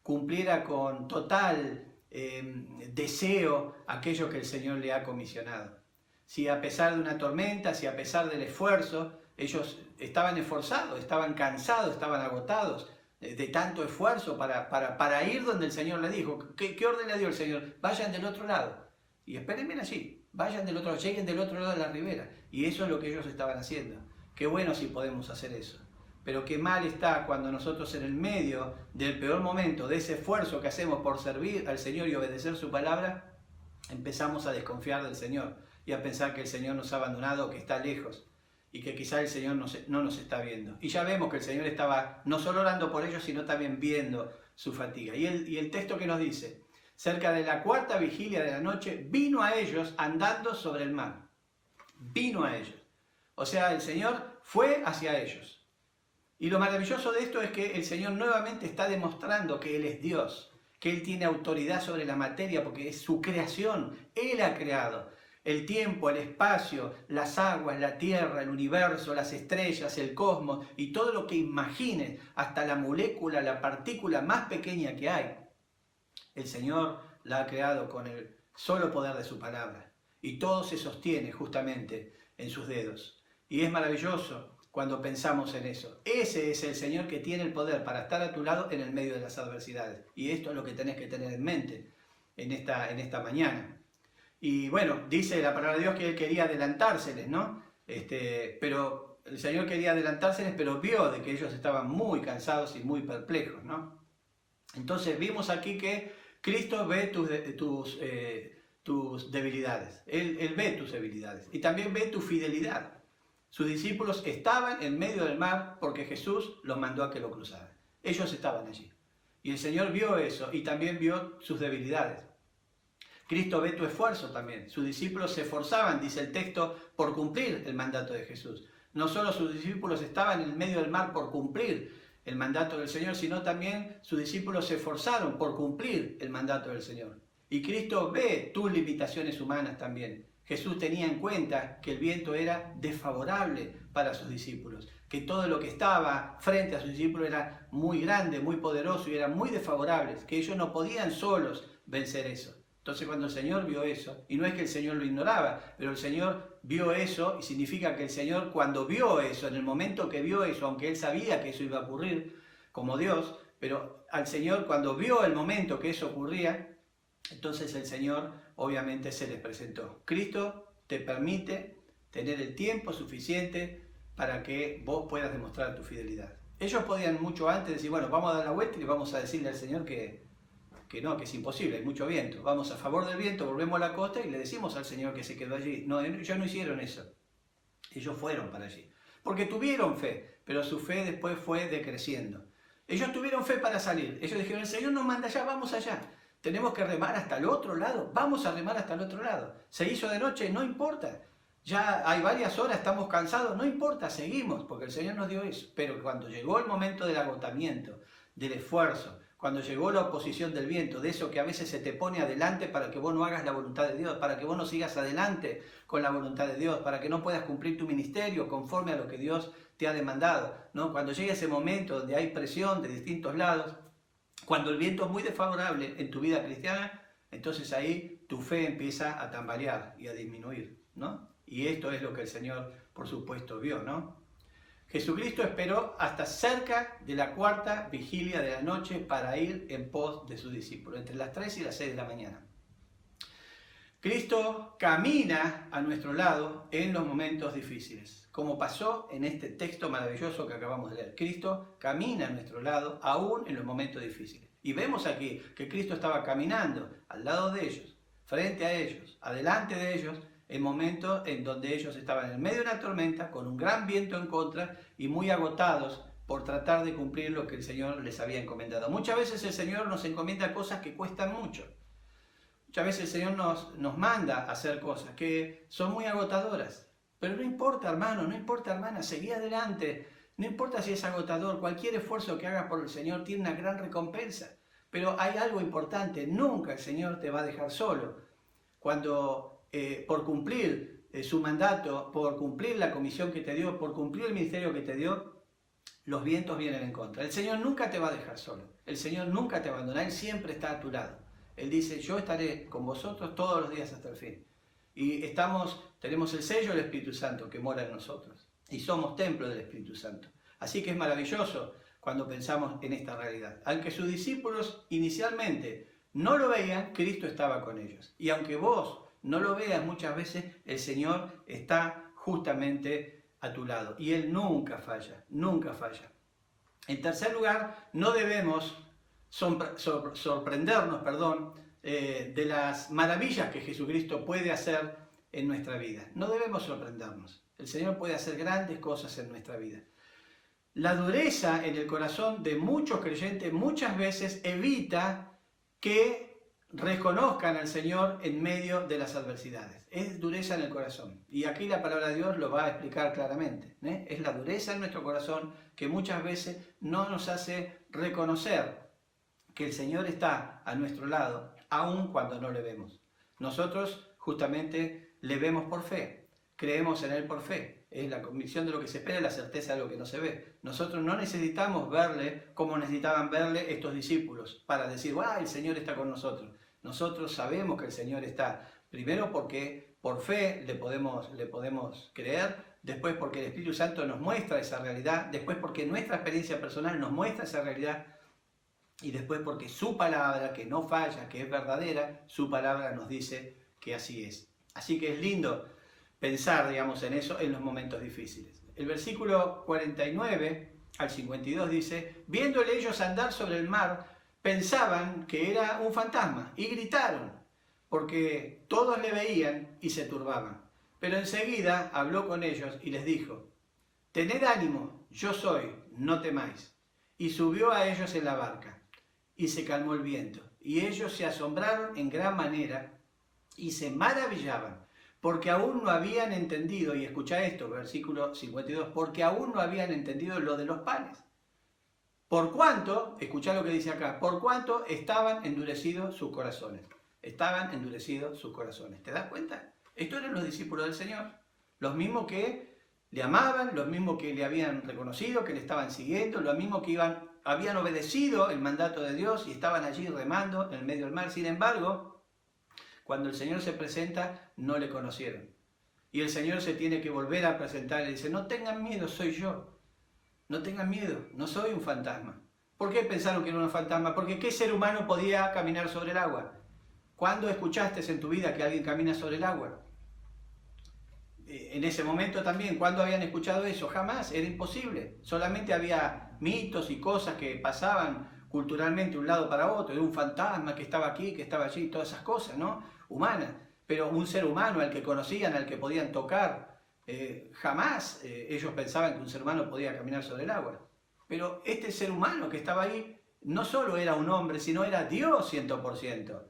cumpliera con total deseo aquello que el Señor le ha comisionado. Si a pesar de una tormenta, si a pesar del esfuerzo, ellos estaban esforzados, estaban cansados, estaban agotados de tanto esfuerzo para ir donde el Señor le dijo. ¿Qué orden le dio el Señor? Vayan del otro lado y espérenme allí, vayan del otro lado, lleguen del otro lado de la ribera. Y eso es lo que ellos estaban haciendo. Qué bueno si podemos hacer eso. Pero qué mal está cuando nosotros en el medio del peor momento, de ese esfuerzo que hacemos por servir al Señor y obedecer su palabra, empezamos a desconfiar del Señor y a pensar que el Señor nos ha abandonado, que está lejos y que quizá el Señor no nos está viendo. Y ya vemos que el Señor estaba no solo orando por ellos, sino también viendo su fatiga. Y el texto que nos dice, cerca de la cuarta vigilia de la noche, vino a ellos andando sobre el mar. Vino a ellos. O sea, el Señor fue hacia ellos. Y lo maravilloso de esto es que el Señor nuevamente está demostrando que Él es Dios, que Él tiene autoridad sobre la materia porque es su creación. Él ha creado el tiempo, el espacio, las aguas, la tierra, el universo, las estrellas, el cosmos y todo lo que imagines, hasta la molécula, la partícula más pequeña que hay. El Señor la ha creado con el solo poder de su palabra y todo se sostiene justamente en sus dedos. Y es maravilloso cuando pensamos en eso. Ese es el Señor que tiene el poder para estar a tu lado en el medio de las adversidades. Y esto es lo que tenés que tener en mente en esta mañana. Y bueno, dice la palabra de Dios que Él quería adelantárseles, ¿no? Pero el Señor quería adelantárseles, pero vio de que ellos estaban muy cansados y muy perplejos, ¿no? Entonces vimos aquí que Cristo ve tus debilidades. Él ve tus debilidades y también ve tu fidelidad. Sus discípulos estaban en medio del mar porque Jesús los mandó a que lo cruzaran. Ellos estaban allí. Y el Señor vio eso y también vio sus debilidades. Cristo ve tu esfuerzo también. Sus discípulos se esforzaban, dice el texto, por cumplir el mandato de Jesús. No solo sus discípulos estaban en el medio del mar por cumplir el mandato del Señor, sino también sus discípulos se esforzaron por cumplir el mandato del Señor. Y Cristo ve tus limitaciones humanas también. Jesús tenía en cuenta que el viento era desfavorable para sus discípulos, que todo lo que estaba frente a sus discípulos era muy grande, muy poderoso y era muy desfavorable, que ellos no podían solos vencer eso. Entonces cuando el Señor vio eso, y no es que el Señor lo ignoraba, pero el Señor vio eso y significa que el Señor cuando vio eso, en el momento que vio eso, aunque Él sabía que eso iba a ocurrir como Dios, pero al Señor cuando vio el momento que eso ocurría, entonces el Señor obviamente se les presentó. Cristo te permite tener el tiempo suficiente para que vos puedas demostrar tu fidelidad. Ellos podían mucho antes decir, bueno, vamos a dar la vuelta y vamos a decirle al Señor que no, que es imposible, hay mucho viento. Vamos a favor del viento, volvemos a la costa y le decimos al Señor que se quedó allí. No, ellos no hicieron eso. Ellos fueron para allí. Porque tuvieron fe, pero su fe después fue decreciendo. Ellos tuvieron fe para salir. Ellos dijeron, el Señor nos manda allá, vamos allá. Tenemos que remar hasta el otro lado. Vamos a remar hasta el otro lado. Se hizo de noche, no importa. Ya hay varias horas, estamos cansados, no importa, seguimos, porque el Señor nos dio eso. Pero cuando llegó el momento del agotamiento, del esfuerzo, cuando llegó la oposición del viento, de eso que a veces se te pone adelante para que vos no hagas la voluntad de Dios, para que vos no sigas adelante con la voluntad de Dios, para que no puedas cumplir tu ministerio conforme a lo que Dios te ha demandado, ¿no? Cuando llega ese momento donde hay presión de distintos lados, cuando el viento es muy desfavorable en tu vida cristiana, entonces ahí tu fe empieza a tambalear y a disminuir, ¿no? Y esto es lo que el Señor, por supuesto, vio, ¿no? Jesucristo esperó hasta cerca de la cuarta vigilia de la noche para ir en pos de sus discípulos, entre las 3 y las 6 de la mañana. Cristo camina a nuestro lado en los momentos difíciles, como pasó en este texto maravilloso que acabamos de leer. Cristo camina a nuestro lado aún en los momentos difíciles. Y vemos aquí que Cristo estaba caminando al lado de ellos, frente a ellos, adelante de ellos, en momentos en donde ellos estaban en medio de una tormenta, con un gran viento en contra y muy agotados por tratar de cumplir lo que el Señor les había encomendado. Muchas veces el Señor nos encomienda cosas que cuestan mucho. Muchas veces el Señor nos manda a hacer cosas que son muy agotadoras. Pero no importa, hermano, no importa, hermana, seguí adelante. No importa si es agotador, cualquier esfuerzo que hagas por el Señor tiene una gran recompensa. Pero hay algo importante, nunca el Señor te va a dejar solo. Cuando por cumplir su mandato, por cumplir la comisión que te dio, por cumplir el ministerio que te dio, los vientos vienen en contra. El Señor nunca te va a dejar solo. El Señor nunca te abandona. Él siempre está a tu lado. Él dice, yo estaré con vosotros todos los días hasta el fin. Y tenemos el sello del Espíritu Santo que mora en nosotros. Y somos templo del Espíritu Santo. Así que es maravilloso cuando pensamos en esta realidad. Aunque sus discípulos inicialmente no lo veían, Cristo estaba con ellos. Y aunque vos no lo veas muchas veces, el Señor está justamente a tu lado. Y Él nunca falla, nunca falla. En tercer lugar, no debemos sorprendernos, de las maravillas que Jesucristo puede hacer en nuestra vida. No debemos sorprendernos. El Señor puede hacer grandes cosas en nuestra vida. La dureza en el corazón de muchos creyentes muchas veces evita que reconozcan al Señor en medio de las adversidades. Es dureza en el corazón. Y aquí la palabra de Dios lo va a explicar claramente. Es la dureza en nuestro corazón que muchas veces no nos hace reconocer que el Señor está a nuestro lado, aun cuando no le vemos. Nosotros justamente le vemos por fe, creemos en Él por fe. Es la convicción de lo que se espera y la certeza de lo que no se ve. Nosotros no necesitamos verle como necesitaban verle estos discípulos para decir, el Señor está con nosotros. Nosotros sabemos que el Señor está, primero porque por fe le podemos creer, después porque el Espíritu Santo nos muestra esa realidad, después porque nuestra experiencia personal nos muestra esa realidad, y después porque su palabra, que no falla, que es verdadera, su palabra nos dice que así es. Así que es lindo pensar, en eso en los momentos difíciles. El versículo 49 al 52 dice, viéndole ellos andar sobre el mar, pensaban que era un fantasma y gritaron, porque todos le veían y se turbaban. Pero enseguida habló con ellos y les dijo, tened ánimo, yo soy, no temáis. Y subió a ellos en la barca. Y se calmó el viento, y ellos se asombraron en gran manera y se maravillaban, porque aún no habían entendido, y escucha esto, versículo 52, porque aún no habían entendido lo de los panes. Por cuanto, escucha lo que dice acá, por cuanto estaban endurecidos sus corazones. Estaban endurecidos sus corazones. ¿Te das cuenta? Estos eran los discípulos del Señor, los mismos que le amaban, los mismos que le habían reconocido, que le estaban siguiendo, los mismos que habían obedecido el mandato de Dios y estaban allí remando en el medio del mar. Sin embargo, cuando el Señor se presenta, no le conocieron. Y el Señor se tiene que volver a presentar y dice, no tengan miedo, soy yo. No tengan miedo, no soy un fantasma. ¿Por qué pensaron que era un fantasma? Porque ¿qué ser humano podía caminar sobre el agua? ¿Cuándo escuchaste en tu vida que alguien camina sobre el agua? En ese momento también, ¿cuándo habían escuchado eso? Jamás, era imposible. Solamente había mitos y cosas que pasaban culturalmente de un lado para otro, de un fantasma que estaba aquí, que estaba allí, todas esas cosas, ¿no? Humanas. Pero un ser humano al que conocían, al que podían tocar, jamás ellos pensaban que un ser humano podía caminar sobre el agua. Pero este ser humano que estaba ahí no solo era un hombre, sino era Dios 100%.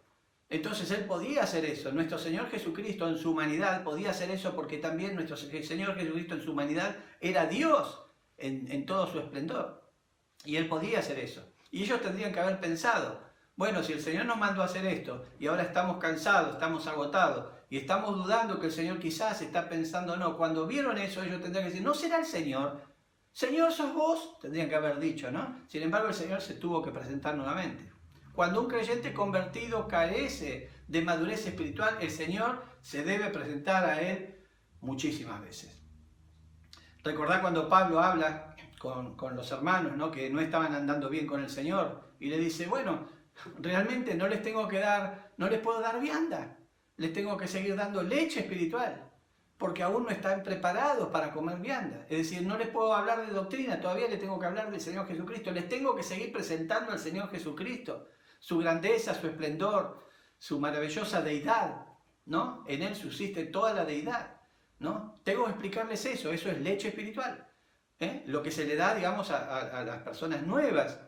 Entonces Él podía hacer eso. Nuestro Señor Jesucristo en su humanidad podía hacer eso porque también nuestro Señor Jesucristo en su humanidad era Dios en todo su esplendor. Y Él podía hacer eso. Y ellos tendrían que haber pensado, bueno, si el Señor nos mandó a hacer esto y ahora estamos cansados, estamos agotados y estamos dudando que el Señor quizás está pensando, no, cuando vieron eso ellos tendrían que decir, ¿no será el Señor? Señor, ¿sos vos? Tendrían que haber dicho, ¿no? Sin embargo, el Señor se tuvo que presentar nuevamente. Cuando un creyente convertido carece de madurez espiritual, el Señor se debe presentar a él muchísimas veces. Recordá cuando Pablo habla con los hermanos, ¿no? Que no estaban andando bien con el Señor y le dice, bueno, realmente no les puedo dar vianda, les tengo que seguir dando leche espiritual, porque aún no están preparados para comer vianda. Es decir, no les puedo hablar de doctrina, todavía les tengo que hablar del Señor Jesucristo, les tengo que seguir presentando al Señor Jesucristo, su grandeza, su esplendor, su maravillosa deidad, ¿no? En Él subsiste toda la deidad, ¿no? Tengo que explicarles eso es leche espiritual. Lo que se le da, digamos, a las personas nuevas.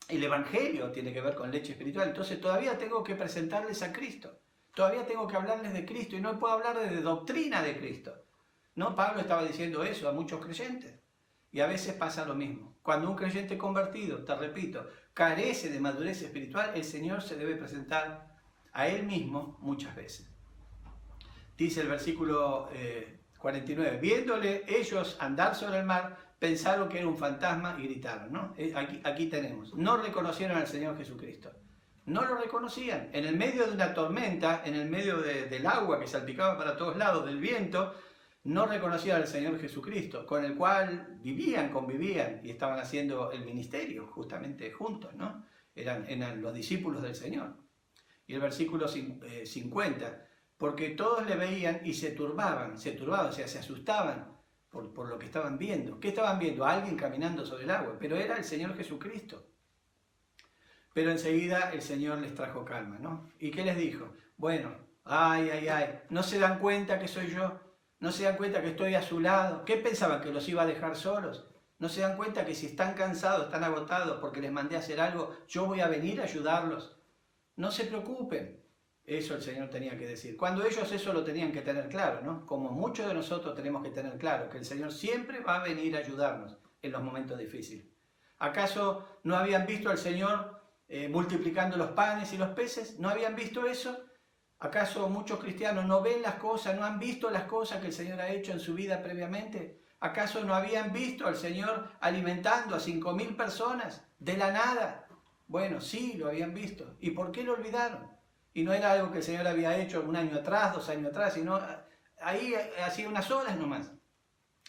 El Evangelio tiene que ver con leche espiritual. Entonces todavía tengo que presentarles a Cristo. Todavía tengo que hablarles de Cristo y no puedo hablarles de doctrina de Cristo. ¿No? Pablo estaba diciendo eso a muchos creyentes. Y a veces pasa lo mismo. Cuando un creyente convertido, te repito, carece de madurez espiritual, el Señor se debe presentar a Él mismo muchas veces. Dice el versículo 49, viéndole ellos andar sobre el mar, pensaron que era un fantasma y gritaron, ¿no? Aquí tenemos, no reconocieron al Señor Jesucristo, no lo reconocían. En el medio de una tormenta, en el medio del agua que salpicaba para todos lados, del viento, no reconocían al Señor Jesucristo, con el cual vivían, convivían y estaban haciendo el ministerio justamente juntos, ¿no? Eran los discípulos del Señor. Y el versículo 50, porque todos le veían y se turbaban, o sea, se asustaban por lo que estaban viendo. ¿Qué estaban viendo? A alguien caminando sobre el agua, pero era el Señor Jesucristo. Pero enseguida el Señor les trajo calma, ¿no? ¿Y qué les dijo? Bueno, ay, ¿no se dan cuenta que soy yo? ¿No se dan cuenta que estoy a su lado? ¿Qué pensaban, que los iba a dejar solos? ¿No se dan cuenta que si están cansados, están agotados porque les mandé a hacer algo, yo voy a venir a ayudarlos? No se preocupen. Eso el Señor tenía que decir. Cuando ellos eso lo tenían que tener claro, ¿no? Como muchos de nosotros tenemos que tener claro que el Señor siempre va a venir a ayudarnos en los momentos difíciles. ¿Acaso no habían visto al Señor multiplicando los panes y los peces? ¿No habían visto eso? ¿Acaso muchos cristianos no ven las cosas, no han visto las cosas que el Señor ha hecho en su vida previamente? ¿Acaso no habían visto al Señor alimentando a 5.000 personas de la nada? Bueno, sí, lo habían visto. ¿Y por qué lo olvidaron? Y no era algo que el Señor había hecho 1 año atrás, 2 años atrás, sino ahí hacía unas horas nomás.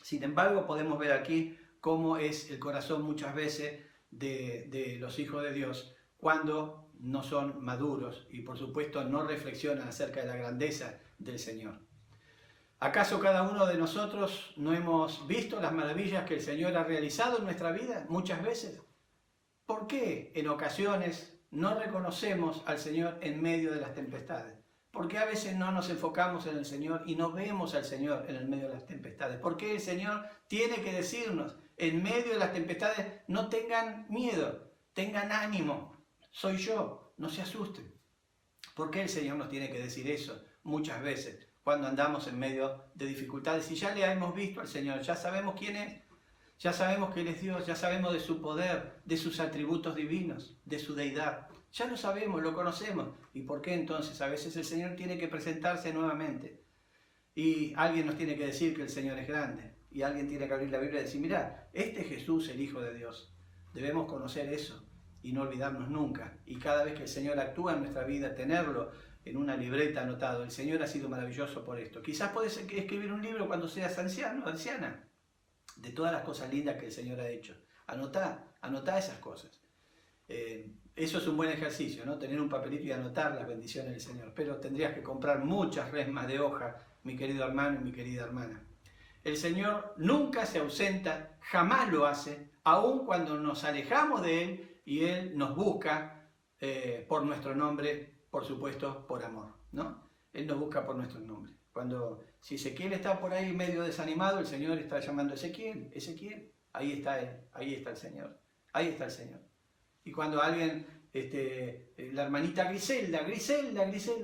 Sin embargo, podemos ver aquí cómo es el corazón muchas veces de los hijos de Dios cuando no son maduros y por supuesto no reflexionan acerca de la grandeza del Señor. ¿Acaso cada uno de nosotros no hemos visto las maravillas que el Señor ha realizado en nuestra vida muchas veces? ¿Por qué en ocasiones no reconocemos al Señor en medio de las tempestades? ¿Por qué a veces no nos enfocamos en el Señor y no vemos al Señor en el medio de las tempestades? ¿Por qué el Señor tiene que decirnos en medio de las tempestades, no tengan miedo, tengan ánimo, soy yo, no se asusten? ¿Por qué el Señor nos tiene que decir eso muchas veces cuando andamos en medio de dificultades? Y ya le hemos visto al Señor, ya sabemos quién es. Ya sabemos que Él es Dios, ya sabemos de su poder, de sus atributos divinos, de su deidad. Ya lo sabemos, lo conocemos. ¿Y por qué entonces a veces el Señor tiene que presentarse nuevamente? Y alguien nos tiene que decir que el Señor es grande. Y alguien tiene que abrir la Biblia y decir, mirá, este es Jesús, el Hijo de Dios. Debemos conocer eso y no olvidarnos nunca. Y cada vez que el Señor actúa en nuestra vida, tenerlo en una libreta anotado. El Señor ha sido maravilloso por esto. Quizás podés escribir un libro cuando seas anciano o anciana, de todas las cosas lindas que el Señor ha hecho. Anotá esas cosas. Eso es un buen ejercicio, ¿no? Tener un papelito y anotar las bendiciones del Señor. Pero tendrías que comprar muchas resmas de hoja, mi querido hermano y mi querida hermana. El Señor nunca se ausenta, jamás lo hace, aun cuando nos alejamos de Él y Él nos busca por nuestro nombre, por supuesto, por amor, ¿no? Él nos busca por nuestro nombre. Si Ezequiel está por ahí medio desanimado, el Señor está llamando a Ezequiel, ahí está Él, ahí está el Señor, ahí está el Señor. Y cuando alguien, la hermanita Griselda,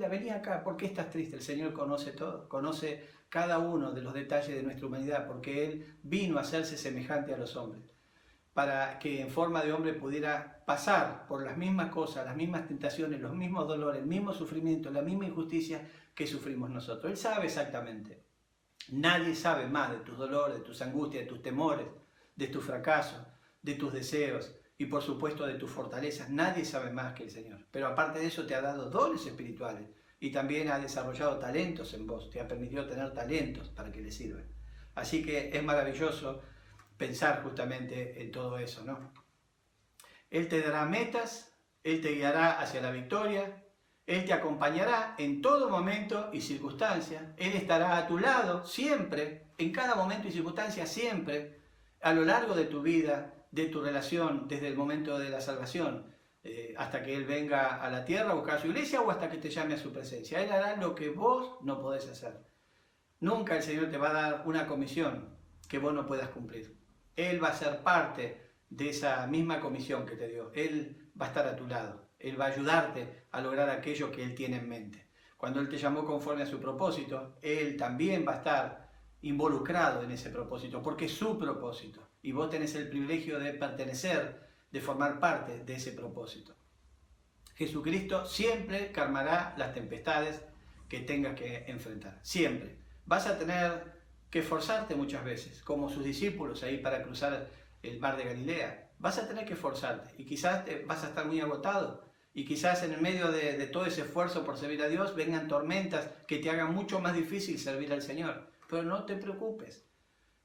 vení acá, ¿por qué estás triste? El Señor conoce todo, conoce cada uno de los detalles de nuestra humanidad, porque Él vino a hacerse semejante a los hombres, para que en forma de hombre pudiera pasar por las mismas cosas, las mismas tentaciones, los mismos dolores, el mismo sufrimiento, la misma injusticia que sufrimos nosotros. Él sabe exactamente. Nadie sabe más de tus dolores, de tus angustias, de tus temores, de tus fracasos, de tus deseos y por supuesto de tus fortalezas. Nadie sabe más que el Señor. Pero aparte de eso te ha dado dones espirituales y también ha desarrollado talentos en vos. Te ha permitido tener talentos para que le sirvan. Así que es maravilloso pensar justamente en todo eso, ¿no? Él te dará metas, Él te guiará hacia la victoria, Él te acompañará en todo momento y circunstancia, Él estará a tu lado siempre, en cada momento y circunstancia siempre, a lo largo de tu vida, de tu relación, desde el momento de la salvación, hasta que Él venga a la tierra a buscar a su iglesia o hasta que te llame a su presencia. Él hará lo que vos no podés hacer. Nunca el Señor te va a dar una comisión que vos no puedas cumplir. Él va a ser parte de esa misma comisión que te dio. Él va a estar a tu lado. Él va a ayudarte a lograr aquello que Él tiene en mente. Cuando Él te llamó conforme a su propósito, Él también va a estar involucrado en ese propósito, porque es su propósito. Y vos tenés el privilegio de pertenecer, de formar parte de ese propósito. Jesucristo siempre calmará las tempestades que tengas que enfrentar. Siempre. Vas a tener que esforzarte muchas veces, como sus discípulos ahí para cruzar el mar de Galilea. Vas a tener que esforzarte y quizás vas a estar muy agotado. Y quizás en el medio de todo ese esfuerzo por servir a Dios vengan tormentas que te hagan mucho más difícil servir al Señor. Pero no te preocupes.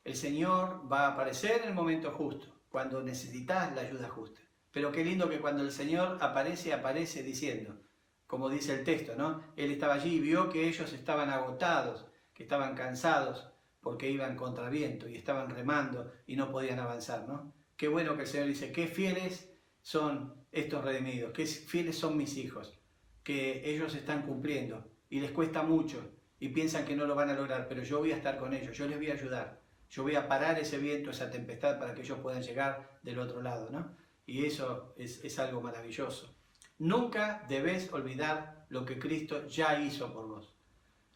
El Señor va a aparecer en el momento justo, cuando necesitas la ayuda justa. Pero qué lindo que cuando el Señor aparece, aparece diciendo, como dice el texto, ¿no? Él estaba allí y vio que ellos estaban agotados, que estaban cansados porque iban contra viento y estaban remando y no podían avanzar, ¿no? Qué bueno que el Señor dice, qué fieles son estos redimidos, qué fieles son mis hijos, que ellos están cumpliendo y les cuesta mucho y piensan que no lo van a lograr, pero yo voy a estar con ellos, yo les voy a ayudar, yo voy a parar ese viento, esa tempestad para que ellos puedan llegar del otro lado, ¿no? Y eso es algo maravilloso. Nunca debes olvidar lo que Cristo ya hizo por vos.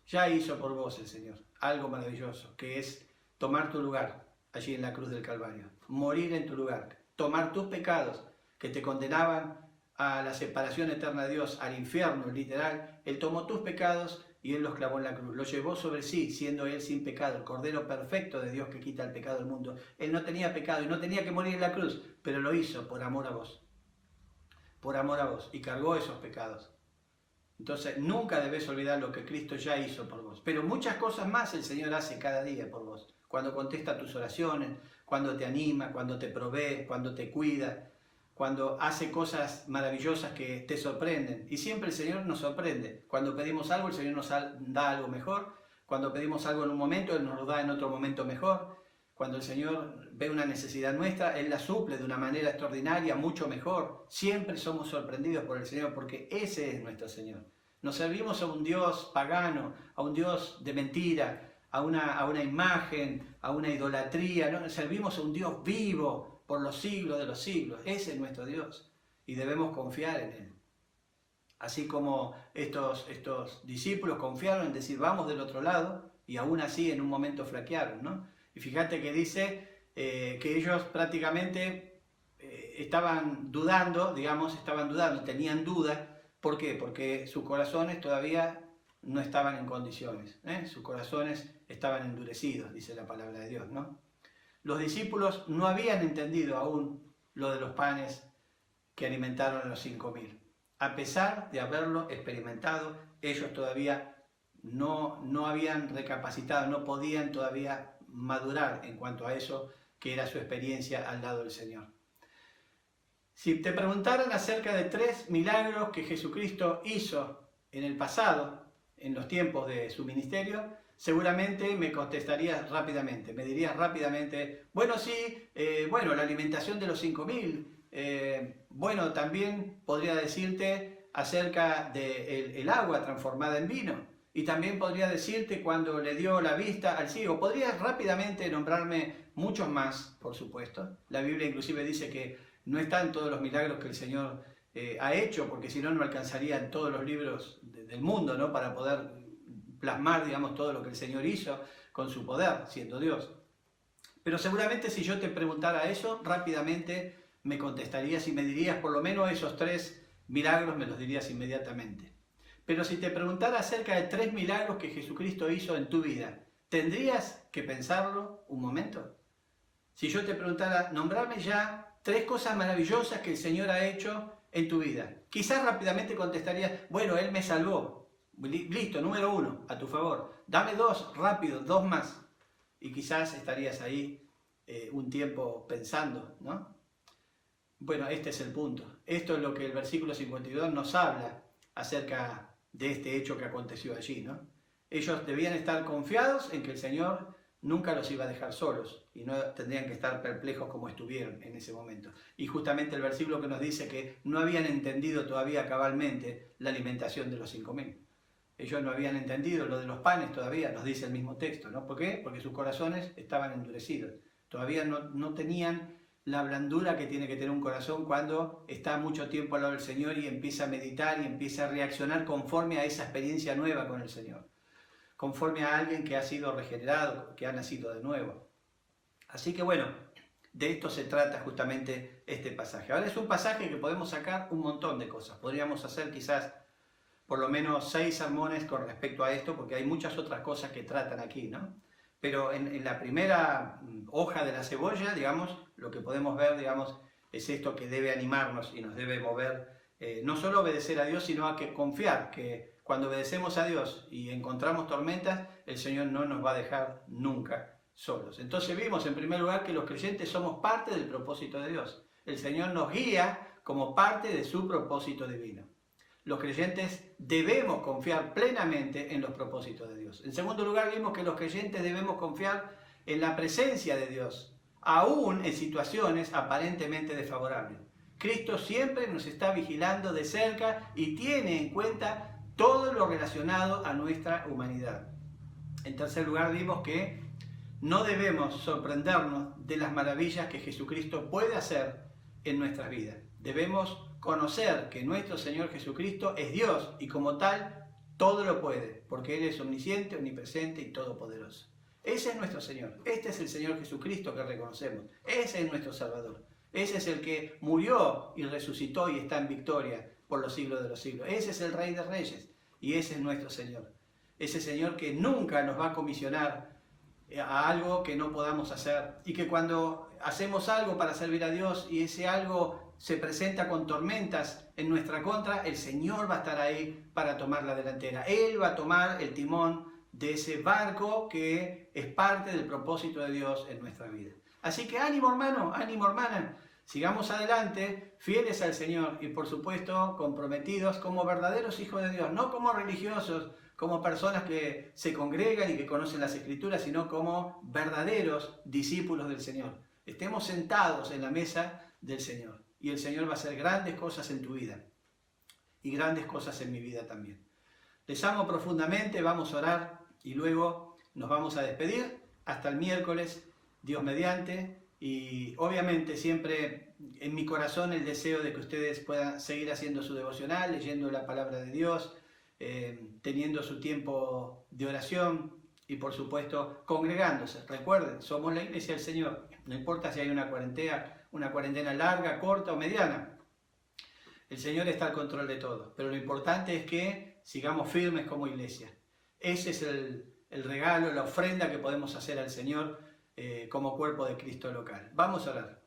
Ya hizo por vos el Señor. Algo maravilloso, que es tomar tu lugar allí en la cruz del Calvario. Morir en tu lugar. Tomar tus pecados que te condenaban a la separación eterna de Dios, al infierno, literal. Él tomó tus pecados y Él los clavó en la cruz. Los llevó sobre sí, siendo Él sin pecado, el Cordero perfecto de Dios que quita el pecado del mundo. Él no tenía pecado y no tenía que morir en la cruz, pero lo hizo por amor a vos. Por amor a vos. Y cargó esos pecados. Entonces, nunca debes olvidar lo que Cristo ya hizo por vos. Pero muchas cosas más el Señor hace cada día por vos. Cuando contesta tus oraciones, cuando te anima, cuando te provee, cuando te cuida, cuando hace cosas maravillosas que te sorprenden. Y siempre el Señor nos sorprende. Cuando pedimos algo, el Señor nos da algo mejor. Cuando pedimos algo en un momento, Él nos lo da en otro momento mejor. Cuando el Señor ve una necesidad nuestra, Él la suple de una manera extraordinaria, mucho mejor. Siempre somos sorprendidos por el Señor, porque ese es nuestro Señor. Nos servimos a un Dios pagano, a un Dios de mentira, a una imagen, a una idolatría. ¿No? Servimos a un Dios vivo por los siglos de los siglos. Ese es nuestro Dios y debemos confiar en Él. Así como estos discípulos confiaron en decir, vamos del otro lado, y aún así en un momento flaquearon, ¿no? Y fíjate que dice que ellos prácticamente estaban dudando, tenían dudas. ¿Por qué? Porque sus corazones todavía no estaban en condiciones. Sus corazones estaban endurecidos, dice la palabra de Dios, ¿no? Los discípulos no habían entendido aún lo de los panes que alimentaron a los 5.000. A pesar de haberlo experimentado, ellos todavía no habían recapacitado, no podían todavía madurar en cuanto a eso que era su experiencia al lado del Señor. Si te preguntaran acerca de 3 milagros que Jesucristo hizo en el pasado, en los tiempos de su ministerio, seguramente me contestarías rápidamente, me dirías rápidamente, bueno, sí, la alimentación de los 5.000, bueno, también podría decirte acerca del agua transformada en vino. Y también podría decirte cuando le dio la vista al ciego. Podrías rápidamente nombrarme muchos más, por supuesto. La Biblia inclusive dice que no están todos los milagros que el Señor ha hecho, porque si no, no alcanzarían todos los libros del mundo, ¿no? Para poder plasmar, digamos, todo lo que el Señor hizo con su poder, siendo Dios. Pero seguramente si yo te preguntara eso, rápidamente me contestarías y me dirías por lo menos esos 3 milagros, me los dirías inmediatamente. Pero si te preguntara acerca de 3 milagros que Jesucristo hizo en tu vida, ¿tendrías que pensarlo un momento? Si yo te preguntara, nombrame ya 3 cosas maravillosas que el Señor ha hecho en tu vida. Quizás rápidamente contestarías, bueno, Él me salvó. Listo, número 1, a tu favor. Dame 2, rápido, 2 más. Y quizás estarías ahí un tiempo pensando, ¿no? Bueno, este es el punto. Esto es lo que el versículo 52 nos habla acerca de este hecho que aconteció allí, ¿no? Ellos debían estar confiados en que el Señor nunca los iba a dejar solos y no tendrían que estar perplejos como estuvieron en ese momento. Y justamente el versículo que nos dice que no habían entendido todavía cabalmente la alimentación de los 5.000. Ellos no habían entendido lo de los panes todavía, nos dice el mismo texto, ¿no? ¿Por qué? Porque sus corazones estaban endurecidos. Todavía no tenían la blandura que tiene que tener un corazón cuando está mucho tiempo al lado del Señor y empieza a meditar y empieza a reaccionar conforme a esa experiencia nueva con el Señor, conforme a alguien que ha sido regenerado, que ha nacido de nuevo. Así que bueno, de esto se trata justamente este pasaje. Ahora es un pasaje que podemos sacar un montón de cosas. Podríamos hacer quizás por lo menos 6 sermones con respecto a esto, porque hay muchas otras cosas que tratan aquí, ¿no? Pero en la primera hoja de la cebolla, digamos, lo que podemos ver, digamos, es esto que debe animarnos y nos debe mover, no solo obedecer a Dios, sino a que confiar que cuando obedecemos a Dios y encontramos tormentas, el Señor no nos va a dejar nunca solos. Entonces vimos en primer lugar que los creyentes somos parte del propósito de Dios. El Señor nos guía como parte de su propósito divino. Los creyentes debemos confiar plenamente en los propósitos de Dios. En segundo lugar, vimos que los creyentes debemos confiar en la presencia de Dios, aún en situaciones aparentemente desfavorables. Cristo siempre nos está vigilando de cerca y tiene en cuenta todo lo relacionado a nuestra humanidad. En tercer lugar, vimos que no debemos sorprendernos de las maravillas que Jesucristo puede hacer en nuestras vidas. Debemos conocer que nuestro Señor Jesucristo es Dios y como tal todo lo puede, porque Él es omnisciente, omnipresente y todopoderoso. Ese es nuestro Señor, este es el Señor Jesucristo que reconocemos, ese es nuestro Salvador, ese es el que murió y resucitó y está en victoria por los siglos de los siglos, ese es el Rey de Reyes y ese es nuestro Señor, ese Señor que nunca nos va a comisionar a algo que no podamos hacer y que cuando hacemos algo para servir a Dios y ese algo se presenta con tormentas en nuestra contra, el Señor va a estar ahí para tomar la delantera. Él va a tomar el timón de ese barco que es parte del propósito de Dios en nuestra vida. Así que ánimo hermano, ánimo hermana, sigamos adelante, fieles al Señor y por supuesto comprometidos como verdaderos hijos de Dios, no como religiosos, como personas que se congregan y que conocen las Escrituras, sino como verdaderos discípulos del Señor. Estemos sentados en la mesa del Señor y el Señor va a hacer grandes cosas en tu vida y grandes cosas en mi vida también. Les amo profundamente, vamos a orar y luego nos vamos a despedir hasta el miércoles, Dios mediante, y obviamente siempre en mi corazón el deseo de que ustedes puedan seguir haciendo su devocional, leyendo la palabra de Dios, teniendo su tiempo de oración y por supuesto congregándose. Recuerden, somos la iglesia del Señor, no importa si hay una cuarentena larga, corta o mediana. El Señor está al control de todo, pero lo importante es que sigamos firmes como iglesia. Ese es el regalo, la ofrenda que podemos hacer al Señor como cuerpo de Cristo local. Vamos a orar.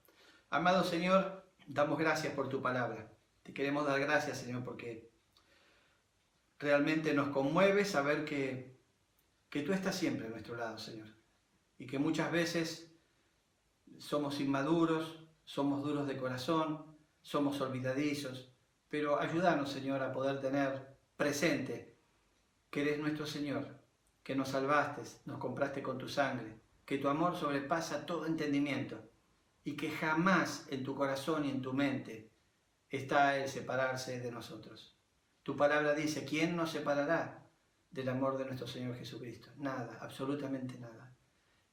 Amado Señor, damos gracias por tu palabra. Te queremos dar gracias, Señor, porque realmente nos conmueve saber que tú estás siempre a nuestro lado, Señor. Y que muchas veces somos inmaduros, somos duros de corazón, somos olvidadizos, pero ayúdanos, Señor, a poder tener presente que eres nuestro Señor, que nos salvaste, nos compraste con tu sangre, que tu amor sobrepasa todo entendimiento y que jamás en tu corazón y en tu mente está el separarse de nosotros. Tu palabra dice, ¿quién nos separará del amor de nuestro Señor Jesucristo? Nada, absolutamente nada.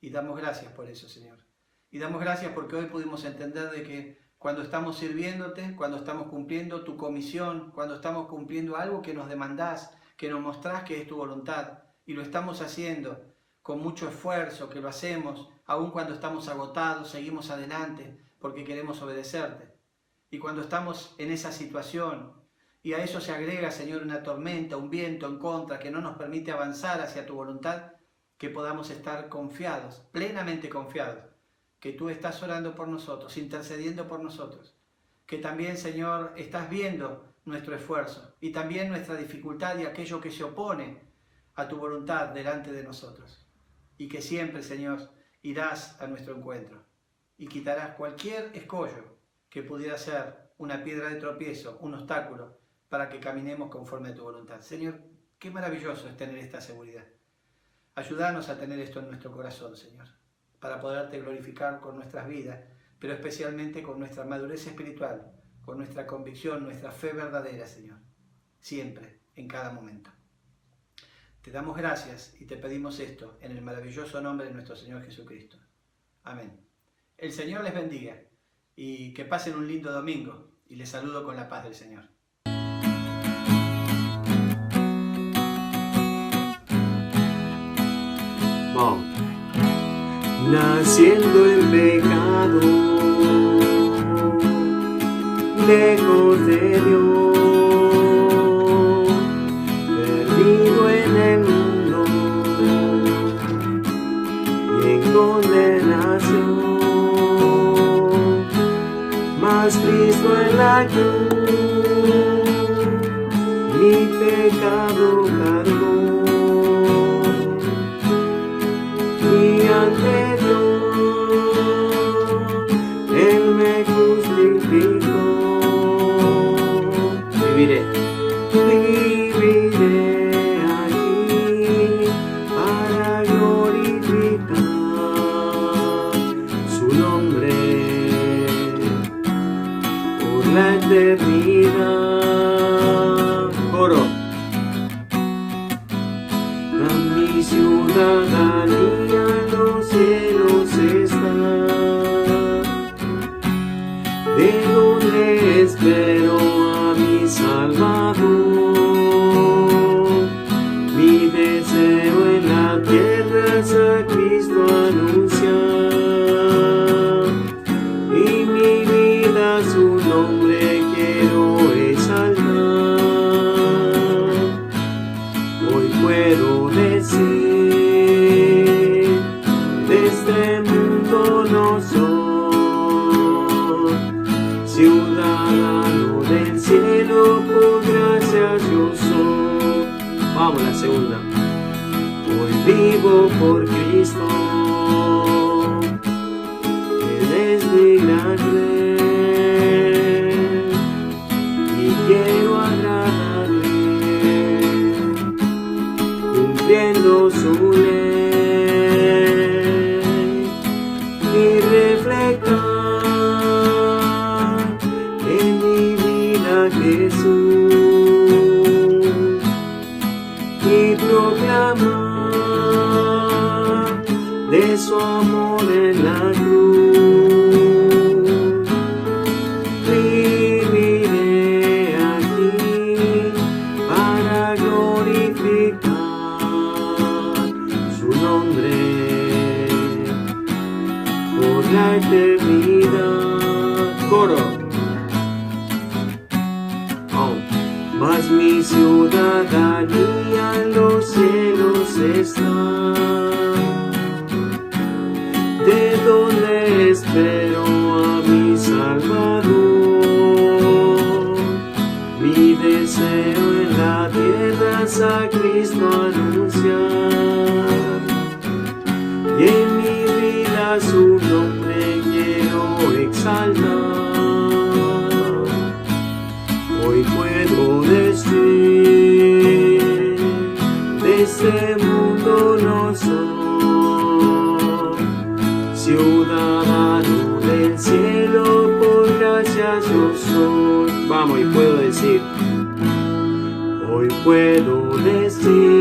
Y damos gracias por eso, Señor. Y damos gracias porque hoy pudimos entender de que cuando estamos sirviéndote, cuando estamos cumpliendo tu comisión, cuando estamos cumpliendo algo que nos demandás, que nos mostrás que es tu voluntad, y lo estamos haciendo con mucho esfuerzo, que lo hacemos, aun cuando estamos agotados, seguimos adelante porque queremos obedecerte. Y cuando estamos en esa situación, y a eso se agrega, Señor, una tormenta, un viento en contra que no nos permite avanzar hacia tu voluntad, que podamos estar confiados, plenamente confiados, que tú estás orando por nosotros, intercediendo por nosotros, que también, Señor, estás viendo nuestro esfuerzo y también nuestra dificultad y aquello que se opone a tu voluntad delante de nosotros. Y que siempre, Señor, irás a nuestro encuentro y quitarás cualquier escollo que pudiera ser una piedra de tropiezo, un obstáculo, para que caminemos conforme a tu voluntad. Señor, qué maravilloso es tener esta seguridad. Ayúdanos a tener esto en nuestro corazón, Señor, para poderte glorificar con nuestras vidas, pero especialmente con nuestra madurez espiritual, con nuestra convicción, nuestra fe verdadera, Señor, siempre, en cada momento. Te damos gracias y te pedimos esto en el maravilloso nombre de nuestro Señor Jesucristo. Amén. El Señor les bendiga y que pasen un lindo domingo. Y les saludo con la paz del Señor. Vamos. Naciendo en pecado, lejos de Dios, perdido en el mundo y en condenación, mas Cristo en la cruz mi pecado cargó, y ante Dios Él me crucificó. Viviré aquí para glorificar su nombre por la eternidad. Coro. A mi ciudadanía en los cielos está, de donde espero a mi Salvador. Mi deseo en la tierra es a Cristo anunciar, y mi vida su nombre quiero exaltar. Hoy puedo decir, de este mundo no soy, ciudadano del cielo, por gracia yo soy. Vamos, la segunda. Hoy vivo por Cristo, Él es mi gran rey, y quiero agradarle, cumpliendo su ley, y reflejar en mi vida Jesús, y proclamar de su amor en la cruz. Viviré aquí para glorificar su nombre por la eternidad. Coro. Mas mi ciudadanía en los cielos está, de donde espero a mi Salvador. Mi deseo en la tierra es a Cristo anunciar, y en mi vida su nombre quiero exaltar. Hoy puedo decir, de este mundo no soy, ciudadano del cielo, por gracia yo soy. Vamos, y puedo decir, hoy puedo decir,